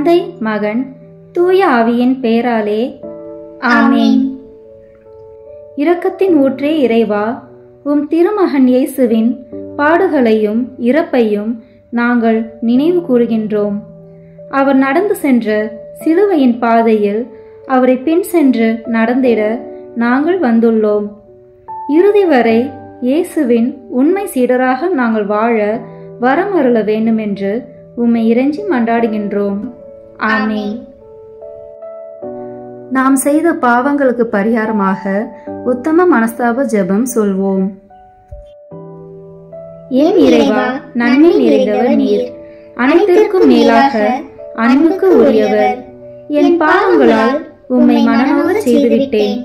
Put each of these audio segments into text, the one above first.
தந்தை, மகன், தூய ஆவியின் பெயராலே ஆமென். இரக்கத்தின் ஊற்றே இறைவா, உம் திருமகன் இயேசுவின் பாடுகளையும் இறப்பையும் நாங்கள் நினைவு கூறுகின்றோம். அவர் நடந்து சென்ற சிலுவையின் பாதையில் அவரை பின் சென்று நடந்திட நாங்கள் வந்துள்ளோம். இறுதி வரை இயேசுவின் உண்மை சீடராக நாங்கள் வாழ வரம் அருள வேண்டும் என்று உம்மை இறைஞ்சி மன்றாடுகின்றோம். ஆமென். நாம் செய்த பாவங்களுக்கு பரிகாரமாக உத்தம மனஸ்தாப ஜெபம் சொல்வோம். ஏன் இறைவா, நன்மை நிறைந்தவர் நீர், அனைத்திற்கும் மேலாக அன்புக்கு உரியவர். என் பாவங்களால் உம்மை மனநோக செய்துவிட்டேன்.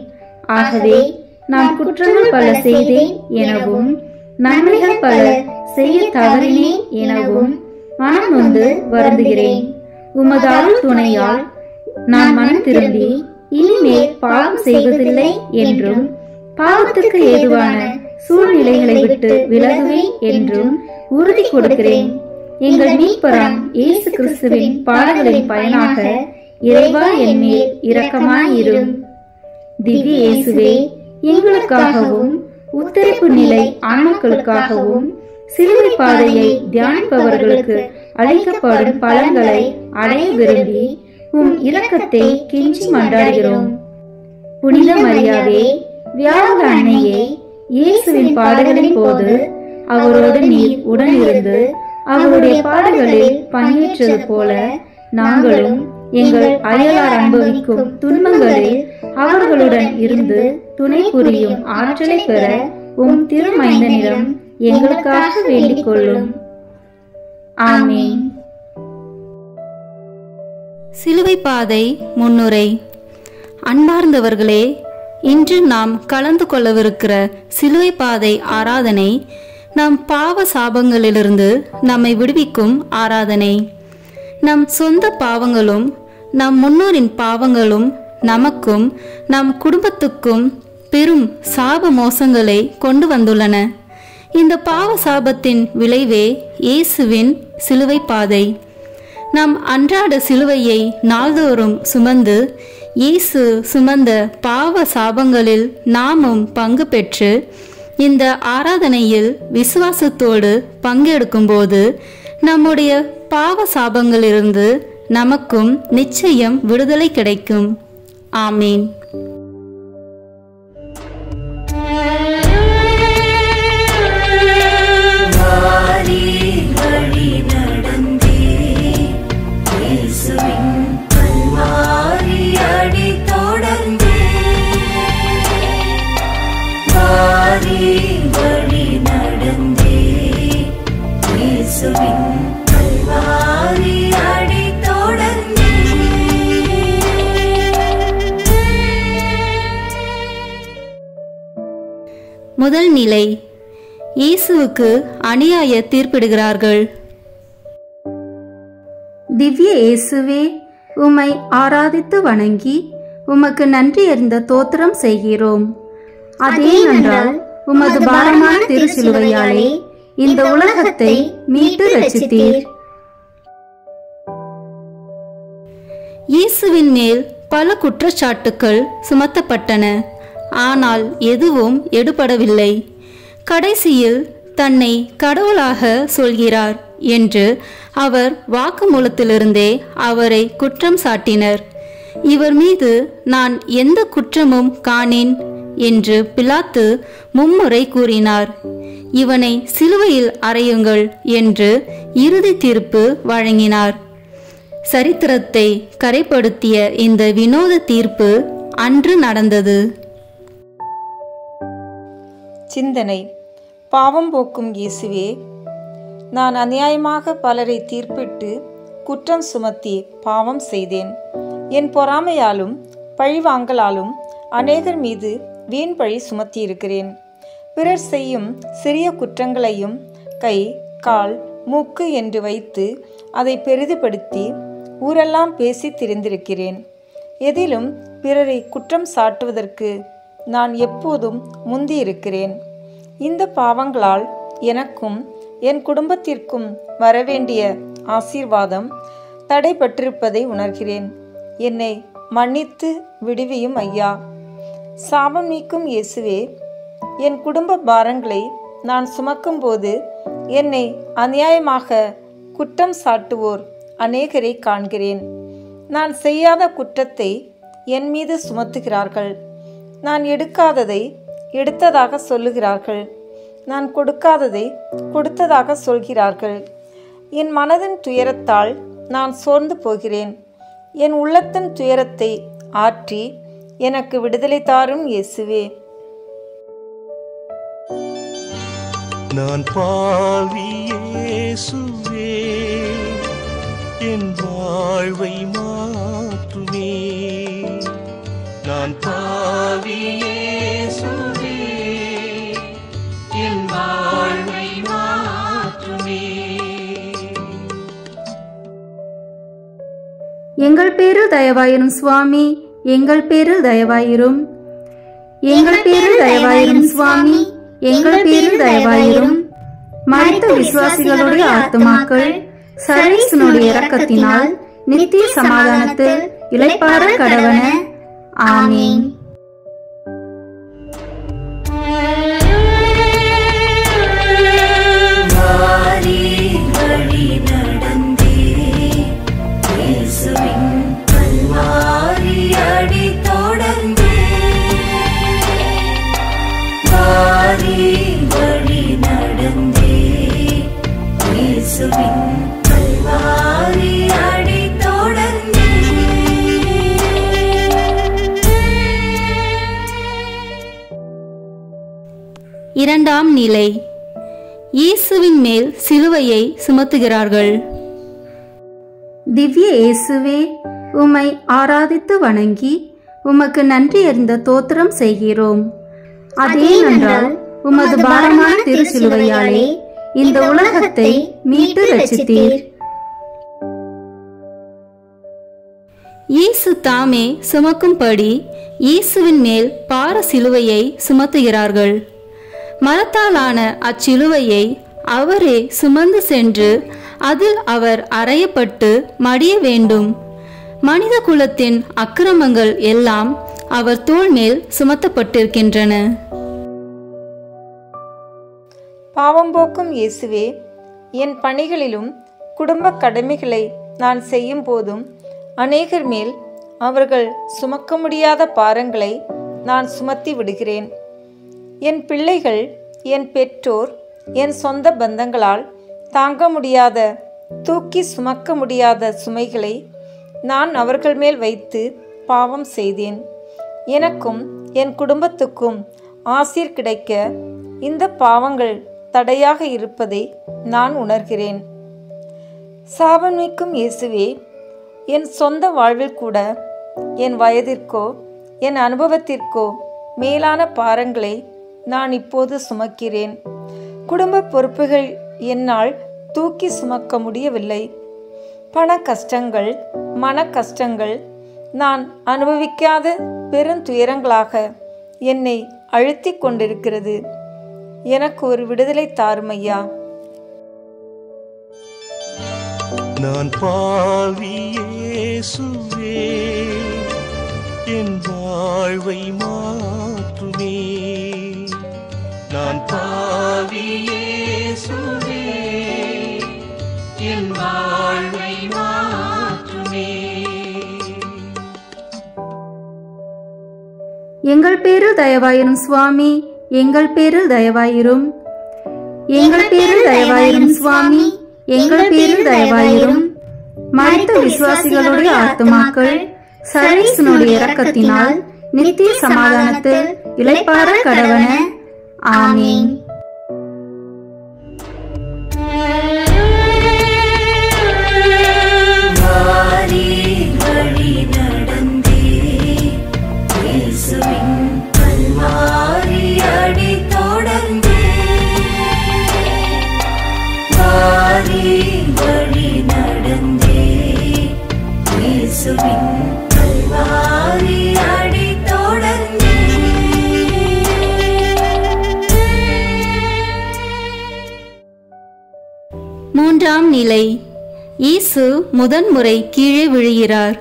ஆகவே நான் குற்றங்கள் பல செய்தேன் எனவும் நன்மைகள் பல செய்ய தவறினேன் எனவும் மனம் நொந்து வருந்துகிறேன். உமது அருள் துணையால் நான் மனம் திரும்பி இனிமேல் பாவம் செய்வதில்லை என்றும் பாவத்துக்கு ஏதுவான சூழ்நிலைகளை விட்டு விலகுவேன் என்றும் உறுதி கொடுக்கிறேன். எங்கள் மீட்பராம் இயேசு கிறிஸ்துவின் பாடுகளின் பயனாக இறைவா என் மேல் இரக்கமாயிரும். திவ்ய இயேசுவே, எங்களுக்காகவும் உத்தரிப்பு நிலை ஆன்மாக்களுக்காகவும் சிலுவை பாதையை தியானிப்பவர்களுக்கு அளிக்கப்படும் பலன்களை அடைய விரும்பி உம் இரக்கத்தை கெஞ்சி மன்றாடுகிறோம். புனித மரியாவே, வியாழ அன்னையே, இயேசுவின் பாடுகளின் போது அவரோடு நீர் உடனிருந்து அவருடைய பாடுகளில் பங்கேற்றது போல நாங்களும் எங்கள் அயலார் அனுபவிக்கும் துன்பங்களில் அவர்களுடன் இருந்து துணை புரியும் ஆற்றலை பெற உம் திருமைந்தனிடம் எங்களுக்காக வேண்டிக் கொள்ளும். ஆமென். சிலுவை பாதை முன்னுரை. அன்பார்ந்தவர்களே, இன்று நாம் கலந்து கொள்ளவிருக்கிற சிலுவை பாதை ஆராதனை நம் பாவ சாபங்களிலிருந்து நம்மை விடுவிக்கும் ஆராதனை. நம் சொந்த பாவங்களும் நம் முன்னோரின் பாவங்களும் நமக்கும் நம் குடும்பத்துக்கும் பெரும் சாப மோசங்களை கொண்டு வந்துள்ளன. இந்த பாவ சாபத்தின் விளைவே இயேசுவின் சிலுவை பாதை. நம் அன்றாட சிலுவையை நாள்தோறும் சுமந்து இயேசு சுமந்த பாவ சாபங்களில் நாமும் பங்கு பெற்று இந்த ஆராதனையில் விசுவாசத்தோடு பங்கெடுக்கும்போது நம்முடைய பாவ சாபங்களிலிருந்து நமக்கும் நிச்சயம் விடுதலை கிடைக்கும். ஆமீன். முதல் நிலை, இயேசுவுக்கு அநியாய தீர்ப்பிடுகிறார்கள். திவ்ய இயேசுவே, உம்மை ஆராதித்து வணங்கி உமக்கு நன்றி அறிந்த தோத்திரம் செய்கிறோம். அதேனென்றால் உமது பாரமான திருச்சிலுவையாலே இந்த உலகத்தை மீட்டு ரட்சித்தீர். இயேசுவின் மேல் பல குற்றச்சாட்டுக்கள் சுமத்தப்பட்டன. ஆனால் எதுவும் எடுபடவில்லை. கடைசியில் தன்னை கடவுளாக சொல்கிறார் என்று அவர் வாக்குமூலத்திலிருந்தே அவரை குற்றம் சாட்டினர். இவர் மீது நான் எந்த குற்றமும் காணேன் என்று பிலாத்து மும்முறை கூறினார். இவனை சிலுவையில் அறையுங்கள் என்று இறுதி தீர்ப்பு வழங்கினார். சரித்திரத்தை கரைப்படுத்திய இந்த வினோத தீர்ப்பு அன்று நடந்தது. சிந்தனை. பாவம் போக்கும் இயேசுவே, நான் அநியாயமாக பலரை தீர்ப்பிட்டு குற்றம் சுமத்தி பாவம் செய்தேன். என் பொறாமையாலும் பழிவாங்கலாலும் அநேகர் மீது வீண் பழி சுமத்தியிருக்கிறேன். பிறர் செய்யும் சிறிய குற்றங்களையும் கை, கால், மூக்கு என்று வைத்து அதை பெரிதுபடுத்தி ஊரெல்லாம் பேசி திரிந்திருக்கிறேன். எதிலும் பிறரை குற்றம் சாட்டுவதற்கு நான் எப்போதும் முந்தியிருக்கிறேன். இந்த பாவங்களால் எனக்கும் என் குடும்பத்திற்கும் வரவேண்டிய ஆசீர்வாதம் தடைபட்டிருப்பதை உணர்கிறேன். என்னை மன்னித்து விடுவியும் ஐயா. சாபம் நீக்கும் இயேசுவே, என் குடும்ப பாரங்களை நான் சுமக்கும்போது என்னை அநியாயமாக குற்றம் சாட்டுவோர் அநேகரை காண்கிறேன். நான் செய்யாத குற்றத்தை என் மீது சுமத்துகிறார்கள். நான் எடுக்காததை எடுத்ததாக சொல்லுகிறார்கள். நான் கொடுக்காததை கொடுத்ததாக சொல்கிறார்கள். என் மனதின் துயரத்தால் நான் சோர்ந்து போகிறேன். என் உள்ளத்தின் துயரத்தை ஆற்றி எனக்கு விடுதலை தாரும் இயேசுவே. நான் பாவி இயேசுவே, என் வாழ்வை மாற்றுமே. நான் பாவி இயேசுவே, என் வாழ்வை மாற்றுமே. எங்கள் பேரில் தயவாயிரும் சுவாமி, எங்கள் பேரில் தயவாயிரும். எங்கள் பேரில் தயவாயிரும் சுவாமி, எங்கள் பேரில் தயவாயிரும். மரித்த விசுவாசிகளுடைய ஆத்துமாக்கள் சர்வேசனுடைய இரக்கத்தினால் நித்திய சமாதானத்தில் இளைப்பாற கடவன. ஆமீன். இரண்டாம் நிலை. இயேசுவின் மேல் சிலுவையை சுமத்துகிறார்கள். திவ்ய இயேசுவே, உம்மை ஆராதித்து வணங்கி உமக்கு நன்றி அறிந்த தோத்திரம் செய்கிறோம். அதேனென்றால் உமது பாரமான திருச்சிலுவையாலே இந்த உலகத்தை மீட்டு ரட்சித்தீர். இயேசு தாமே சுமக்கும்படி இயேசுவின் மேல் பார சிலுவையை சுமத்துகிறார்கள். மரத்தாலான அச்சிலுவையை அவரே சுமந்து சென்று அதில் அவர் அறையப்பட்டு மடிய வேண்டும். மனித குலத்தின் அக்கிரமங்கள் எல்லாம் அவர் தோள் மேல் சுமத்தப்பட்டிருக்கின்றன. பாவம் போக்கும் இயேசுவே, என் பணிகளிலும் குடும்ப கடமைகளை நான் செய்யும் போதும் அநேகர் மேல் அவர்கள் சுமக்க முடியாத பாரங்களை நான் சுமத்தி விடுகிறேன். என் பிள்ளைகள், என் பெற்றோர், என் சொந்த பந்தங்களால் தாங்க முடியாத, தூக்கி சுமக்க முடியாத சுமைகளை நான் அவர்கள் மேல் வைத்து பாவம் செய்தேன். எனக்கும் என் குடும்பத்துக்கும் ஆசீர் கிடைக்க இந்த பாவங்கள் தடையாக இருப்பதை நான் உணர்கிறேன். சாபம் நீக்கும் இயேசுவே, என் சொந்த வாழ்வில் கூட என் வயதிற்கோ என் அனுபவத்திற்கோ மேலான பாரங்களை நான் இப்போது சுமக்கிறேன். குடும்ப பொறுப்புகள் என்னால் தூக்கி சுமக்க முடியவில்லை. பண கஷ்டங்கள், மன கஷ்டங்கள் நான் அனுபவிக்காத பெருந்துயரங்களாக என்னை அழுத்தி கொண்டிருக்கிறது. எனக்கு ஒரு விடுதலை தாரும் ஐயா. நான் பாவி இயேசுவே, என் வாழ்வை மாற்றுமே. நான் பாவி இயேசுவே, என் வாழ்வை மாற்றுமே. எங்கள் பேரில் தயவாயிரும் சுவாமி, எங்கள் பேரில் தயவாயிரும். எங்கள் பேரில் தயவாயிரும் சுவாமி, எங்கள் பேரில் தயவாயிரும். மரித்த விசுவாசிகளுடைய ஆத்துமாக்கள் சர்வேசனுடைய இரக்கத்தினால் நித்திய சமாதானத்தில் இளைப்பாற கடவன. ஆமீன். மூன்றாம் நிலை. இயேசு முதன்முறை கீழே விழுகிறார்.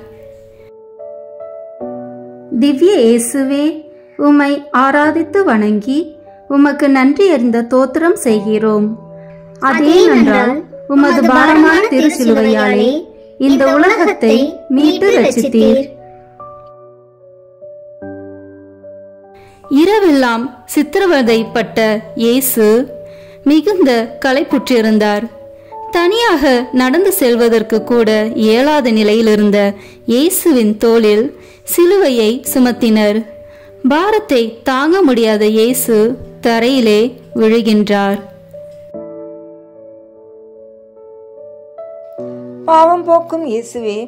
திவ்ய இயேசுவே, உம்மை ஆராதித்து வணங்கி உமக்கு நன்றி அறிந்த தோத்திரம் செய்கிறோம். அதேனென்றால் உமது பாரமான திருச்சிலுவையாலே இந்த உலகத்தை மீட்டு ரட்சித்தீர். இரவெல்லாம் சித்திரவதைப்பட்ட இயேசு மிகுந்த களைப்புற்றிருந்தார். தனியாக நடந்து செல்வதற்கு கூட இயலாத நிலையில் இருந்த இயேசுவின் தோளில் சிலுவையை சுமத்தினர். பாரத்தை தாங்க முடியாத இயேசு தரையிலே விழுகின்றார். பாவம் போக்கும் இயேசுவே,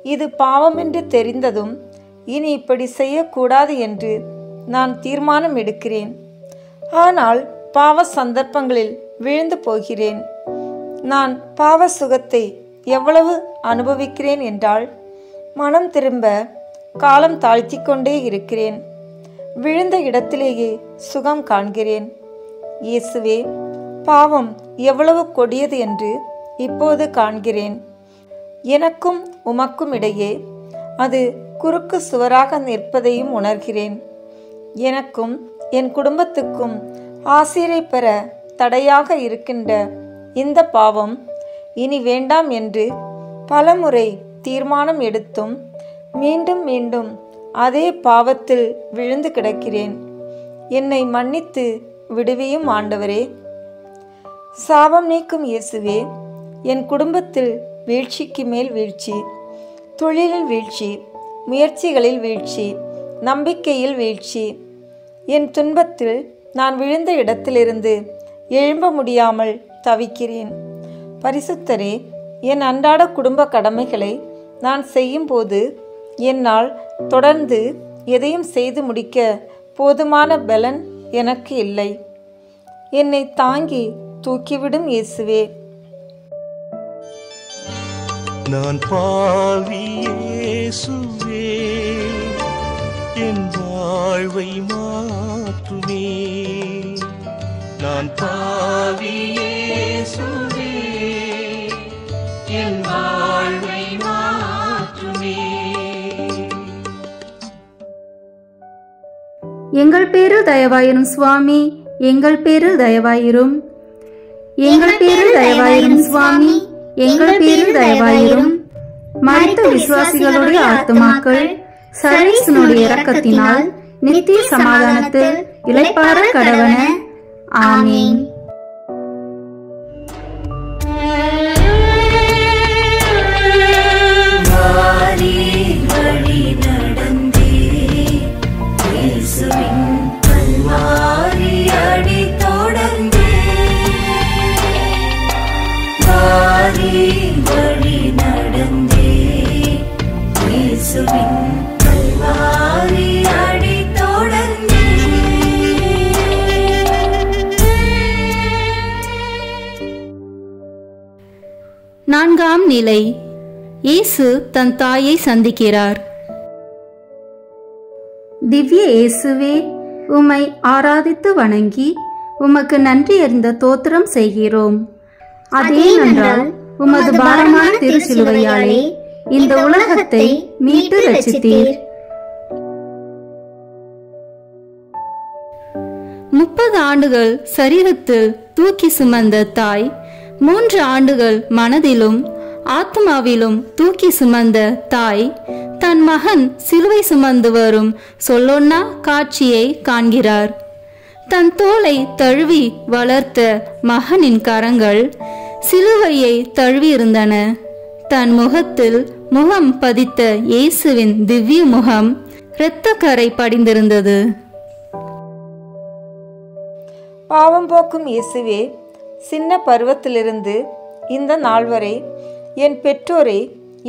இது பாவம் என்று தெரிந்ததும் இனி இப்படி செய்யக்கூடாது என்று நான் தீர்மானம் எடுக்கிறேன். ஆனால் பாவ சந்தர்ப்பங்களில் விழுந்து போகிறேன். நான் பாவ சுகத்தை எவ்வளவு அனுபவிக்கிறேன் என்றால் மனம் திரும்ப காலம் தாழ்த்தி கொண்டே இருக்கிறேன். விழுந்த இடத்திலேயே சுகம் காண்கிறேன். இயேசுவே, பாவம் எவ்வளவு கொடியது என்று இப்போது காண்கிறேன். எனக்கும் உமக்கும் இடையே அது குறுக்கு சுவராக நிற்பதையும் உணர்கிறேன். எனக்கும் என் குடும்பத்துக்கும் ஆசீரை பெற தடையாக இருக்கின்ற இந்த பாவம் இனி வேண்டாம் என்று பலமுறை தீர்மானம் எடுத்தும் மீண்டும் மீண்டும் அதே பாவத்தில் விழுந்து கிடக்கிறேன். என்னை மன்னித்து விடுவியும் ஆண்டவரே. சாபம் நீக்கும் இயேசுவே, என் குடும்பத்தில் வீழ்ச்சிக்கு மேல் வீழ்ச்சி, தொழிலில் வீழ்ச்சி, முயற்சிகளில் வீழ்ச்சி, நம்பிக்கையில் வீழ்ச்சி. என் துன்பத்தில் நான் விழுந்த இடத்திலிருந்து எழும்ப முடியாமல் தவிக்கிறேன். பரிசுத்தரே, என் அன்றாட குடும்ப கடமைகளை நான் செய்யும்போது என்னால் தொடர்ந்து எதையும் செய்து முடிக்க போதுமான பலன் எனக்கு இல்லை. என்னை தாங்கி தூக்கிவிடும் இயேசுவே. நான் பாவி இயேசுவே, என் வாழ்வை மாற்றுமே. நான் பாவி இயேசுவே, என் வாழ்வை மாற்றுமே. எங்கள் பேரில் தயவாயிரும் சுவாமி, எங்கள் பேரில் தயவாயிரும். எங்கள் பேரில் தயவாயிரும் சுவாமி, எங்கள் பேரில் தயவாயிரும். மரித்த விசுவாசிகளுடைய ஆத்துமாக்கள் சர்வேசனுடைய இரக்கத்தினால் நித்திய சமாதானத்தில் இளைப்பாற கடவன. ஆமீன். நான்காம் நிலை. இயேசு தன் தாயை சந்திக்கிறார். திவ்ய இயேசுவே, உம்மை ஆராதித்து வணங்கி உமக்கு நன்றி அறிந்த தோத்திரம் செய்கிறோம். அதேனென்றால் உமது பாரமான திருச்சிலுவையாலே இந்த உலகத்தை மீட்டு ரட்சித்தீர். 30 ஆண்டுகள் சரீரத்தில் தூக்கி சுமந்த தாய் 3 ஆண்டுகள் மனதிலும் ஆத்மாவிலும் தூக்கி சுமந்த தாய் தன் மகன் சிலுவை சுமந்து வரும் சொல்லொன்னா காட்சியை காண்கிறார். தன் தோளை தழுவி வளர்த்த மகனின் கரங்கள் சிலுவையை தழுவியிருந்தன. தன் முகத்தில் முகம் பதித்த இயேசுவின் திவ்ய முகம் இரத்தக்கரை படிந்திருந்தது. பாவம் போக்கும் இயேசுவே, சின்ன பருவத்திலிருந்து இந்த நாள் வரை என் பெற்றோரை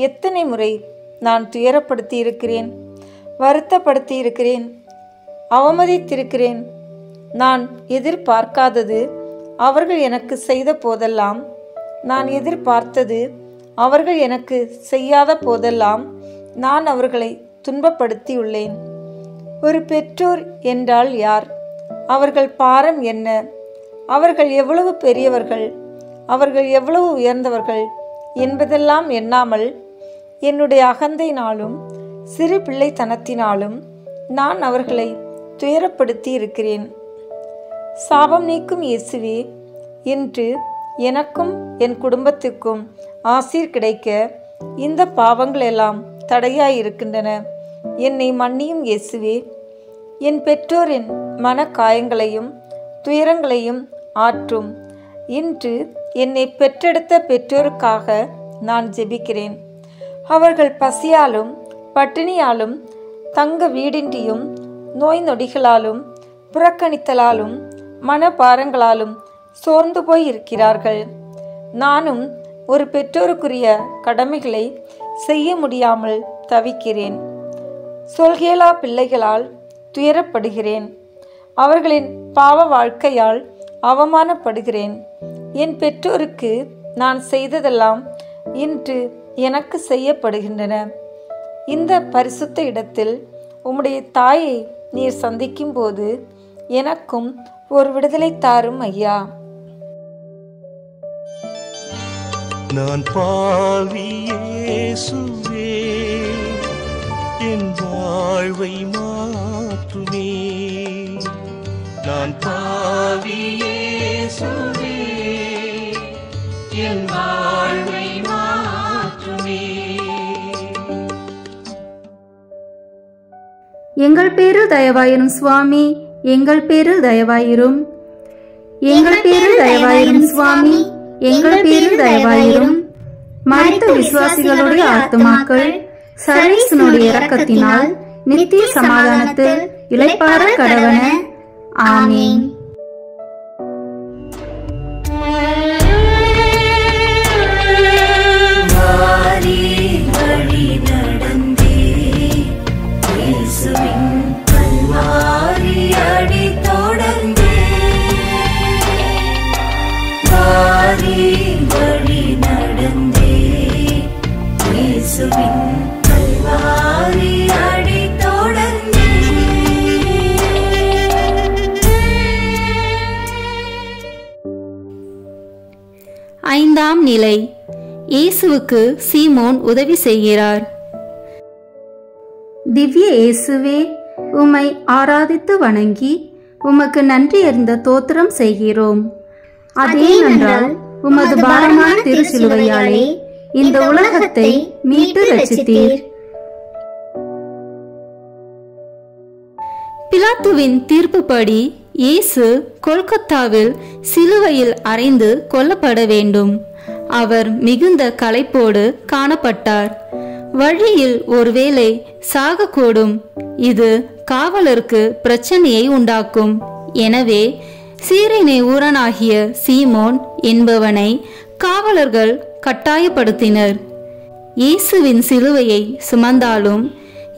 எத்தனை முறை நான் துயரப்படுத்தி இருக்கிறேன், வருத்தப்படுத்தி இருக்கிறேன், அவமதித்திருக்கிறேன். நான் எதிர்பார்க்காதது அவர்கள் எனக்கு செய்த போதெல்லாம், நான் எதிர்பார்த்தது அவர்கள் எனக்கு செய்யாத போதெல்லாம் நான் அவர்களை துன்பப்படுத்தியுள்ளேன். ஒரு பெற்றோர் என்றால் யார்? அவர்கள் பாரம் என்ன? அவர்கள் எவ்வளவு பெரியவர்கள், அவர்கள் எவ்வளவு உயர்ந்தவர்கள், என்பதெல்லாம் எண்ணாமல் என்னுடைய அகந்தையினாலும் சிறு பிள்ளைத்தனத்தினாலும் நான் அவர்களை துயரப்படுத்தி இருக்கிறேன். சாபம் நீக்கும் இயேசுவே, இன்று எனக்கும் என் குடும்பத்துக்கும் ஆசீர் கிடைக்க இந்த பாவங்கள் எல்லாம் தடையாயிருக்கின்றன. என்னை மன்னியும் இயேசுவே. என் பெற்றோரின் மன காயங்களையும் துயரங்களையும் ஆற்றும். இன்று என்னை பெற்றெடுத்த பெற்றோருக்காக நான் ஜெபிக்கிறேன். அவர்கள் பசியாலும் பட்டினியாலும் தங்க வீடின்றியும் நோய் நொடிகளாலும் புறக்கணித்தலாலும் மனபாரங்களாலும் சோர்ந்து போய் இருக்கிறார்கள். நானும் ஒரு பெற்றோருக்குரிய கடமைகளை செய்ய முடியாமல் தவிக்கிறேன். சொல்கேலா பிள்ளைகளால் துயரப்படுகிறேன். அவர்களின் பாவ வாழ்க்கையால் அவமானப்படுகிறேன். என் பெற்றோருக்கு நான் செய்ததெல்லாம் இன்று எனக்கு செய்யப்படுகின்றன. இந்த பரிசுத்த இடத்தில் உம்முடைய தாயை நீர் சந்திக்கும் போது எனக்கும் ஒரு விடுதலை தாரும் ஐயா. நான் பாவி இயேசுவே, என் வாழ்வை மாற்றுமே. நான் பாவி இயேசுவே, என் வாழ்வை மாற்றுமே. எங்கள் பேரில் தயவாயிரும் சுவாமி, எங்கள் பேரில் தயவாயிரும். எங்கள் பேரில் தயவாயிரும் சுவாமி, எங்கள் பேரில் தயவாயிரும். மரித்த விசுவாசிகளுடைய ஆத்துமாக்கள் சர்வேசனுடைய இரக்கத்தினால் நித்திய சமாதானத்தில் இளைப்பாற கடவன. ஆமீன். ஐந்தாம் நிலை. இயேசுவுக்கு சீமோன் உதவி செய்கிறார். திவ்ய இயேசுவே, உம்மை ஆராதித்து வணங்கி உமக்கு நன்றி அறிந்த தோத்திரம் செய்கிறோம். அதேனென்றால் உமது பாரமான திருச்சிலுவையாலே இந்த உலகத்தை மீட்டு ரட்சித்தீர். பிலாத்துவின் தீர்ப்புப்படி இயேசு கொல்கத்தாவில் சிலுவையில் அறைந்து கொல்லப்பட வேண்டும். அவர் மிகுந்த களைப்போடு காணப்பட்டார். வழியில் ஒருவேளை சாகக்கூடும். இது காவலருக்கு பிரச்சனையை உண்டாக்கும். எனவே சீரேனே ஊரனாகிய சீமோன் என்பவனை காவலர்கள் கட்டாயப்படுத்தினர். இயேசுவின் சிலுவையை சுமந்தாலும்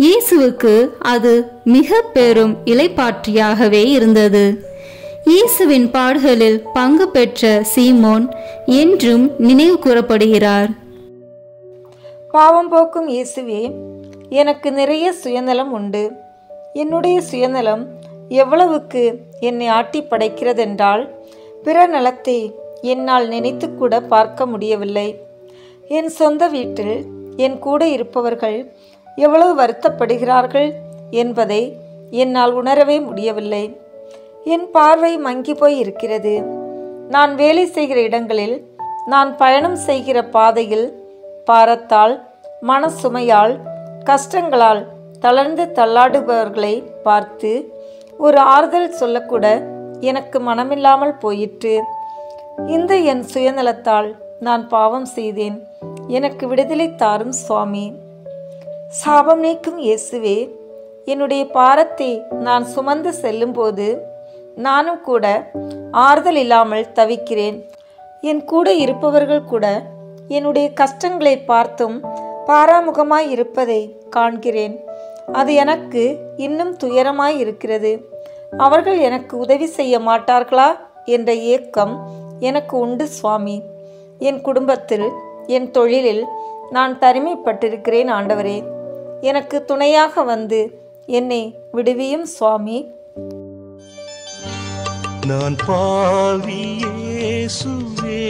இயேசுவுக்கு அது மிக பெரும் இளைப்பாற்றியாகவே இருந்தது. இயேசுவின் பாடுகளில் பங்கு பெற்ற சீமோன் என்றும் நினைவு கூறப்படுகிறார். பாவம் போக்கும் இயேசுவே, எனக்கு நிறைய சுயநலம் உண்டு. என்னுடைய சுயநலம் எவ்வளவுக்கு என்னை ஆட்டி படைக்கிறதென்றால் பிற நலத்தை என்னால் நினைத்து கூட பார்க்க முடியவில்லை. என் சொந்த வீட்டில் என் கூட இருப்பவர்கள் எவ்வளவு வருத்தப்படுகிறார்கள் என்பதை என்னால் உணரவே முடியவில்லை. என் பார்வை மங்கி போய் இருக்கிறது. நான் வேலை செய்கிற இடங்களில், நான் பயணம் செய்கிற பாதையில் பாரத்தால், மனசுமையால், கஷ்டங்களால் தளர்ந்து தள்ளாடுபவர்களை பார்த்து ஒரு ஆறுதல் சொல்லக்கூட எனக்கு மனமில்லாமல் போயிற்று. இந்த என் சுயநலத்தால் நான் பாவம் செய்தேன். எனக்கு விடுதலை தாரும் சுவாமி. சாபம் நீக்கும் இயேசுவே, என்னுடைய பாரத்தை நான் சுமந்து செல்லும்போது நானும் கூட ஆறுதல் இல்லாமல் தவிக்கிறேன். என் கூட இருப்பவர்கள் கூட என்னுடைய கஷ்டங்களை பார்த்தும் பாராமுகமாய் இருப்பதை காண்கிறேன். அது எனக்கு இன்னும் துயரமாய் இருக்கிறது. அவர்கள் எனக்கு உதவி செய்ய மாட்டார்களா என்ற ஏக்கம் எனக்கு உண்டு சுவாமி. என் குடும்பத்தில், என் தொழிலில் நான் தனிமைப்பட்டிருக்கிறேன். ஆண்டவரே, எனக்கு துணையாக வந்து என்னை விடுவியும் சுவாமி. நான் பாவி இயேசுவே,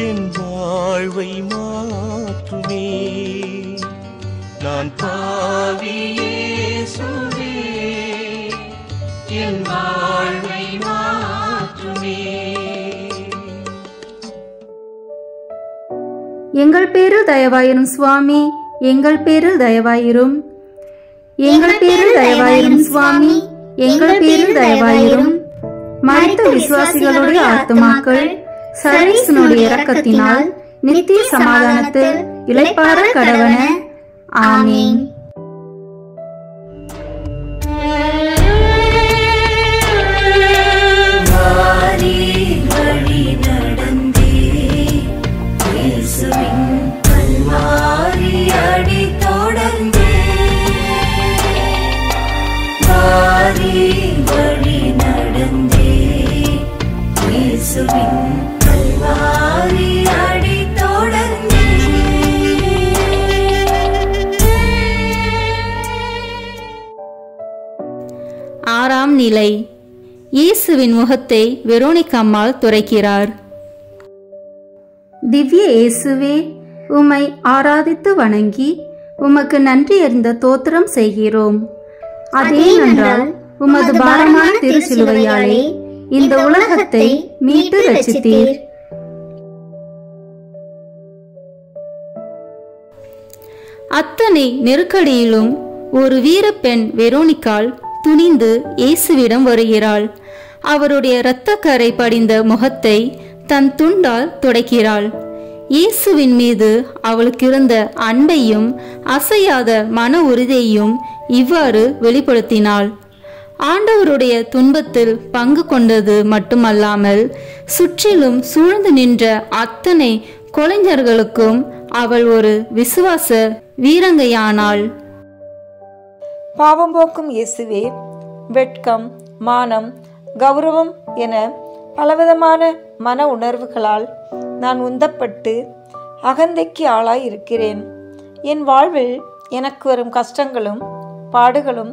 என் வாழ்வை மாற்றுமே. நான் பாவி இயேசுவே, என் வாழ்வை மாற்றுமே. எங்கள் பேரில் தயவாயிரும் சுவாமி, எங்கள் பேரில் தயவாயிரும். எங்கள் பேரில் தயவாயிரும் சுவாமி, எங்கள் பேரில் தயவாயிரும். மரித்த விசுவாசிகளுடைய ஆத்துமாக்கள் சர்வேசனுடைய இரக்கத்தினால் நித்திய சமாதானத்தில் இளைப்பாற கடவன. ஆமீன். ஆறாம் நிலை. இயேசுவின் முகத்தை வெரோனிகா அம்மாள் துரைக்கிறார். திவ்ய இயேசுவே, உம்மை ஆராதித்து வணங்கி உமக்கு நன்றி அறிந்த தோத்திரம் செய்கிறோம். அதேனென்றால் உமது பாரமான திருச்சிலுவையாலே இந்த உலகத்தை மீட்டு ரட்சித்தீர். அத்தனை நெருக்கடியிலும் ஒரு வீரப்பெண் வெரோனிகாள் துணிந்து இயேசுவிடம் வருகிறாள். அவருடைய இரத்தக்கரை படிந்த முகத்தை தன் துண்டால் துடைக்கிறாள். இயேசுவின் மீது அவளுக்கு இருந்த அன்பையும் அசையாத மன உறுதியையும் இவ்வாறு வெளிப்படுத்தினாள். ஆண்டவருடைய துன்பத்தில் பங்கு கொண்டது மட்டுமல்லாமல் சுற்றிலும் சூழ்ந்து நின்ற அத்தனை கொலைஞர்களுக்கும் அவள் ஒரு விசுவாச வீரங்கையானாள். பாவம் போக்கும் இயேசுவே, வெட்கம், மானம், கௌரவம் என பலவிதமான மன உணர்வுகளால் நான் உந்தப்பட்டு அகந்தைக்கு ஆளாய் இருக்கிறேன். என் வாழ்வில் எனக்கு வரும் கஷ்டங்களும் பாடுகளும்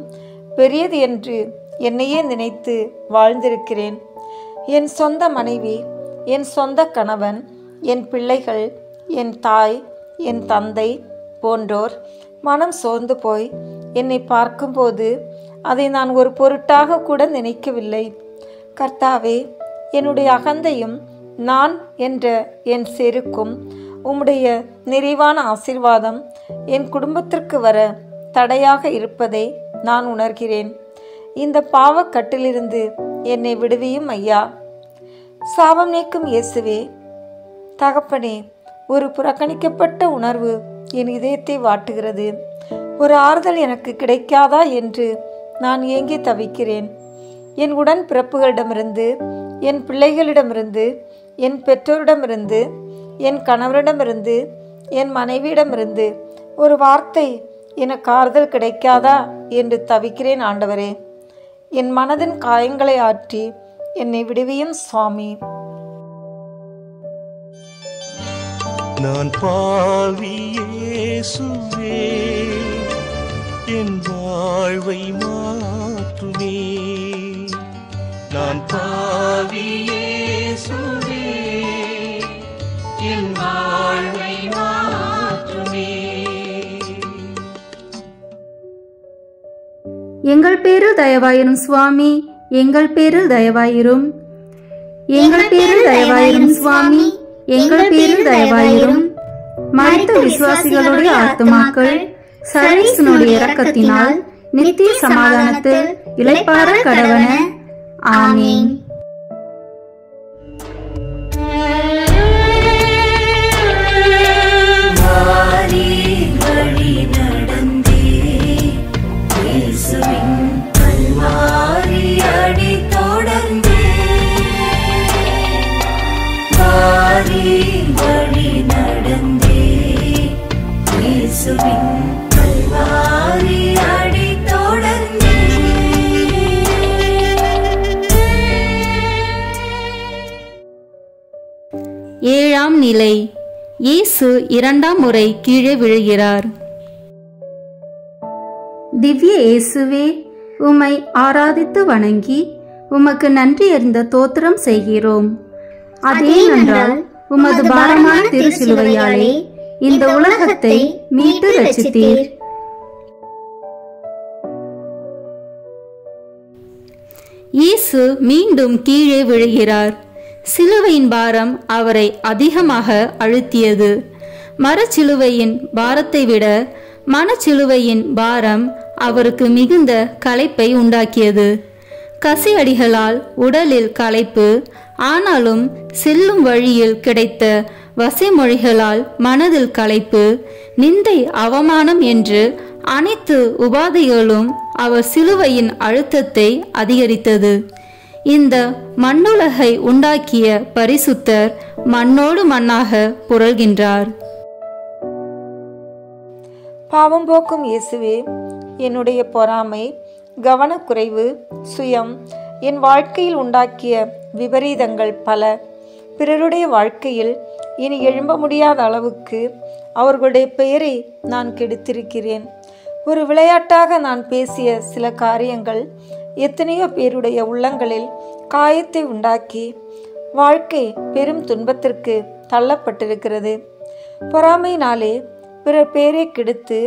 பெரியது என்று என்னையே நினைத்து வாழ்ந்திருக்கிறேன். என் சொந்த மனைவி, என் சொந்த கணவன், என் பிள்ளைகள், என் தாய், என் தந்தை போன்றோர் மனம் சோர்ந்து போய் என்னை பார்க்கும்போது அதை நான் ஒரு பொருட்டாக கூட நினைக்கவில்லை. கர்த்தாவே, என்னுடைய அகந்தையும் நான் என்ற என் செருக்கும் உம்முடைய நிறைவான ஆசீர்வாதம் என் குடும்பத்திற்கு வர தடையாக இருப்பதை நான் உணர்கிறேன். இந்த பாவக்கட்டிலிருந்து என்னை விடுவியும் ஐயா. சாபம் நீக்கும் இயேசுவே, தகப்பனே, ஒரு புறக்கணிக்கப்பட்ட உணர்வு என் இதயத்தை வாட்டுகிறது. ஒரு ஆறுதல் எனக்கு கிடைக்காதா என்று நான் ஏங்கி தவிக்கிறேன். என் உடன் பிறப்புகளிடமிருந்து, என் பிள்ளைகளிடமிருந்து, என் பெற்றோரிடமிருந்து, என் கணவரிடமிருந்து, என் மனைவியிடமிருந்து ஒரு வார்த்தை எனக்கு ஆறுதல் கிடைக்காதா என்று தவிக்கிறேன். ஆண்டவரே, என் மனதின் காயங்களை ஆற்றி என்னை விடுவியும் சுவாமி. நான் பாவி இயேசுவே, என் வாழ்வை மாற்றுமே. நான் பாவி இயேசுவே, என் வாழ்வை மாற்றுமே. எங்கள் பேரில் தயவாயிரும் சுவாமி, எங்கள் பேரில் தயவாயிரும். எங்கள் பேரில் தயவாயிரும் சுவாமி, எங்கள் பேரில் தயவாயிரும். மரித்த விசுவாசிகளுடைய ஆத்துமாக்கள் சர்வேசனுடைய இரக்கத்தினால் நித்திய சமாதானத்தில் இளைப்பாற கடவன. ஆமீன். ஏழாம் நிலை. இயேசு இரண்டாம் முறை கீழே விழுகிறார். திவ்ய இயேசுவே, உம்மை ஆராதித்து வணங்கி உமக்கு நன்றி அறிந்த தோத்திரம் செய்கிறோம். அதேனென்றால் உமது பாரமான திருச்சிலுவையாலே இந்த உலகத்தை மீட்டு ரட்சித்தீர். இயேசு மீண்டும் கீழே விழுகிறார். சிலுவையின் பாரம் அவரை அதிகமாக அழுத்தியது. மரச்சிலுவையின் பாரத்தை விட மனச்சிலுவையின் பாரம் அவருக்கு மிகுந்த களைப்பை உண்டாக்கியது. கசி அடிகளால் உடலில் களைப்பு, ஆனாலும் செல்லும் வழியில் கிடைத்த வசைமொழிகளால் மனதில் களைப்பு, நிந்தை, அவமானம் என்று அனைத்து உபாதைகளும் அவர் சிலுவையின் அழுத்தத்தை அதிகரித்தது. இந்த மண்ணுலகை உண்டாக்கிய பரிசுத்தர் மண்ணோடு மண்ணாக புரள்கின்றார். பாவம் போக்கும் இயேசுவே, என்னுடைய பொறாமை, கவனக்குறைவு, சுயம் என் வாழ்க்கையில் உண்டாக்கிய விபரீதங்கள் பல. பிறருடைய வாழ்க்கையில் இனி எழும்ப முடியாத அளவுக்கு அவர்களுடைய பெயரை நான் கெடுத்திருக்கிறேன். ஒரு விளையாட்டாக நான் பேசிய சில காரியங்கள் எத்தனையோ பேருடைய உள்ளங்களில் காயத்தை உண்டாக்கி வாழ்க்கை பெரும் துன்பத்திற்கு தள்ளப்பட்டிருக்கிறது. பொறாமையினாலே பிறர் பேரை கெடுத்து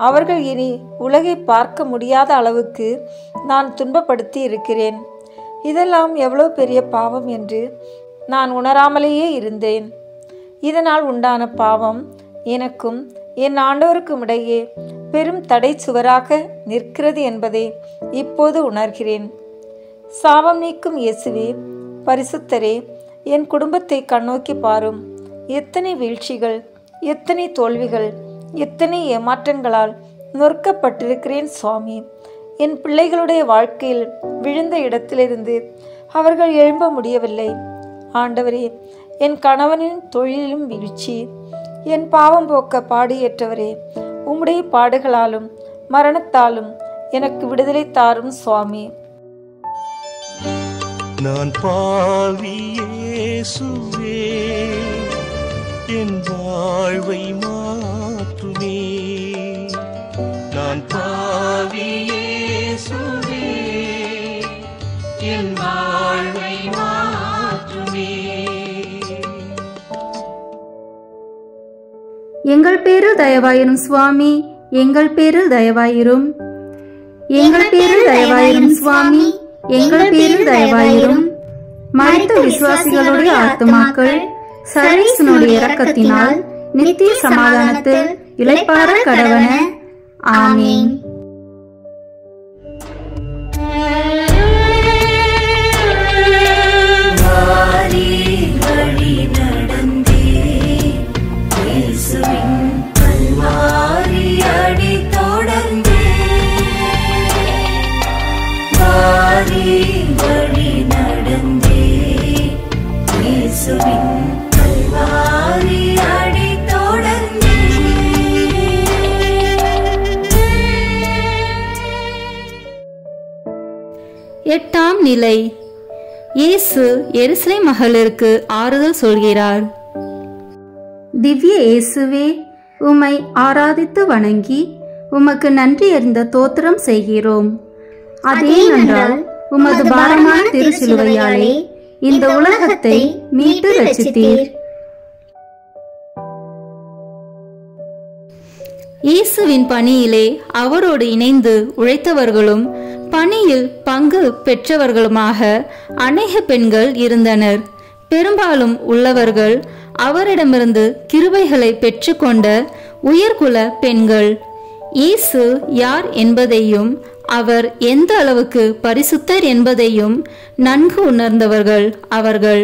அவர்கள் இனி உலகை பார்க்க முடியாத அளவுக்கு நான் துன்பப்படுத்தி இருக்கிறேன். இதெல்லாம் எவ்வளோ பெரிய பாவம் என்று நான் உணராமலேயே இருந்தேன். இதனால் உண்டான பாவம் எனக்கும் என் ஆண்டவருக்கும் இடையே பெரும் தடை சுவராக நிற்கிறது என்பதை இப்போது உணர்கிறேன். சாபம் நீக்கும் இயேசுவே, பரிசுத்தரே, என் குடும்பத்தை கண்ணோக்கி பாரும். எத்தனை வீழ்ச்சிகள், எத்தனை தோல்விகள், எத்தனை ஏமாற்றங்களால் நொறுக்கப்பட்டிருக்கிறேன் சுவாமி. என் பிள்ளைகளுடைய வாழ்க்கையில் விழுந்த இடத்திலிருந்து அவர்கள் எழும்ப முடியவில்லை. ஆண்டவரே, என் கணவனின் தொழிலும் வீழ்ச்சி. என் பாவம் போக்க பாடியேற்றவரே, உம்முடைய பாடுகளாலும் மரணத்தாலும் எனக்கு விடுதலை தாரும் சுவாமி. நான் பாவி இயேசுவே, என் வாழ்வை மாற்றுமே. நான் பாவி இயேசுவே, என் வாழ்வை மாற்றுமே. எங்கள் பேரில் தயவாயிரும் சுவாமி, எங்கள் பேரில் தயவாயிரும். எங்கள் பேரில் தயவாயிரும் சுவாமி, எங்கள் பேரில் தயவாயிரும். மரித்த விசுவாசிகளுடைய ஆத்துமாக்கள் சர்வேசனுடைய இரக்கத்தினால் நித்திய சமாதானத்தில் இளைப்பாற கடவன. ஆமீன். எட்டாம் நிலை. இயேசு எருசலேம் மகளிருக்கு ஆறுதல் சொல்கிறார். திவ்ய இயேசுவே, உம்மை ஆராதித்து வணங்கி உமக்கு நன்றி அறிந்த தோத்திரம் செய்கிறோம். அதேனென்றால் உமது பாரமான திருச்சிலுவையாலே இந்த உலகத்தை மீட்டு ரட்சித்தீர். இயேசுவின் பணியிலே அவரோடு இணைந்து உழைத்தவர்களும் பணியில் பங்கு பெற்றவர்களுமாக அநேக பெண்கள் இருந்தனர். பெரும்பாலும் உள்ளவர்கள் அவரிடமிருந்து கிருபைகளை பெற்றுக்கொண்ட உயர்குல பெண்கள். இயேசு யார் என்பதையும் அவர் எந்த அளவுக்கு பரிசுத்தர் என்பதையும் நன்கு உணர்ந்தவர்கள் அவர்கள்.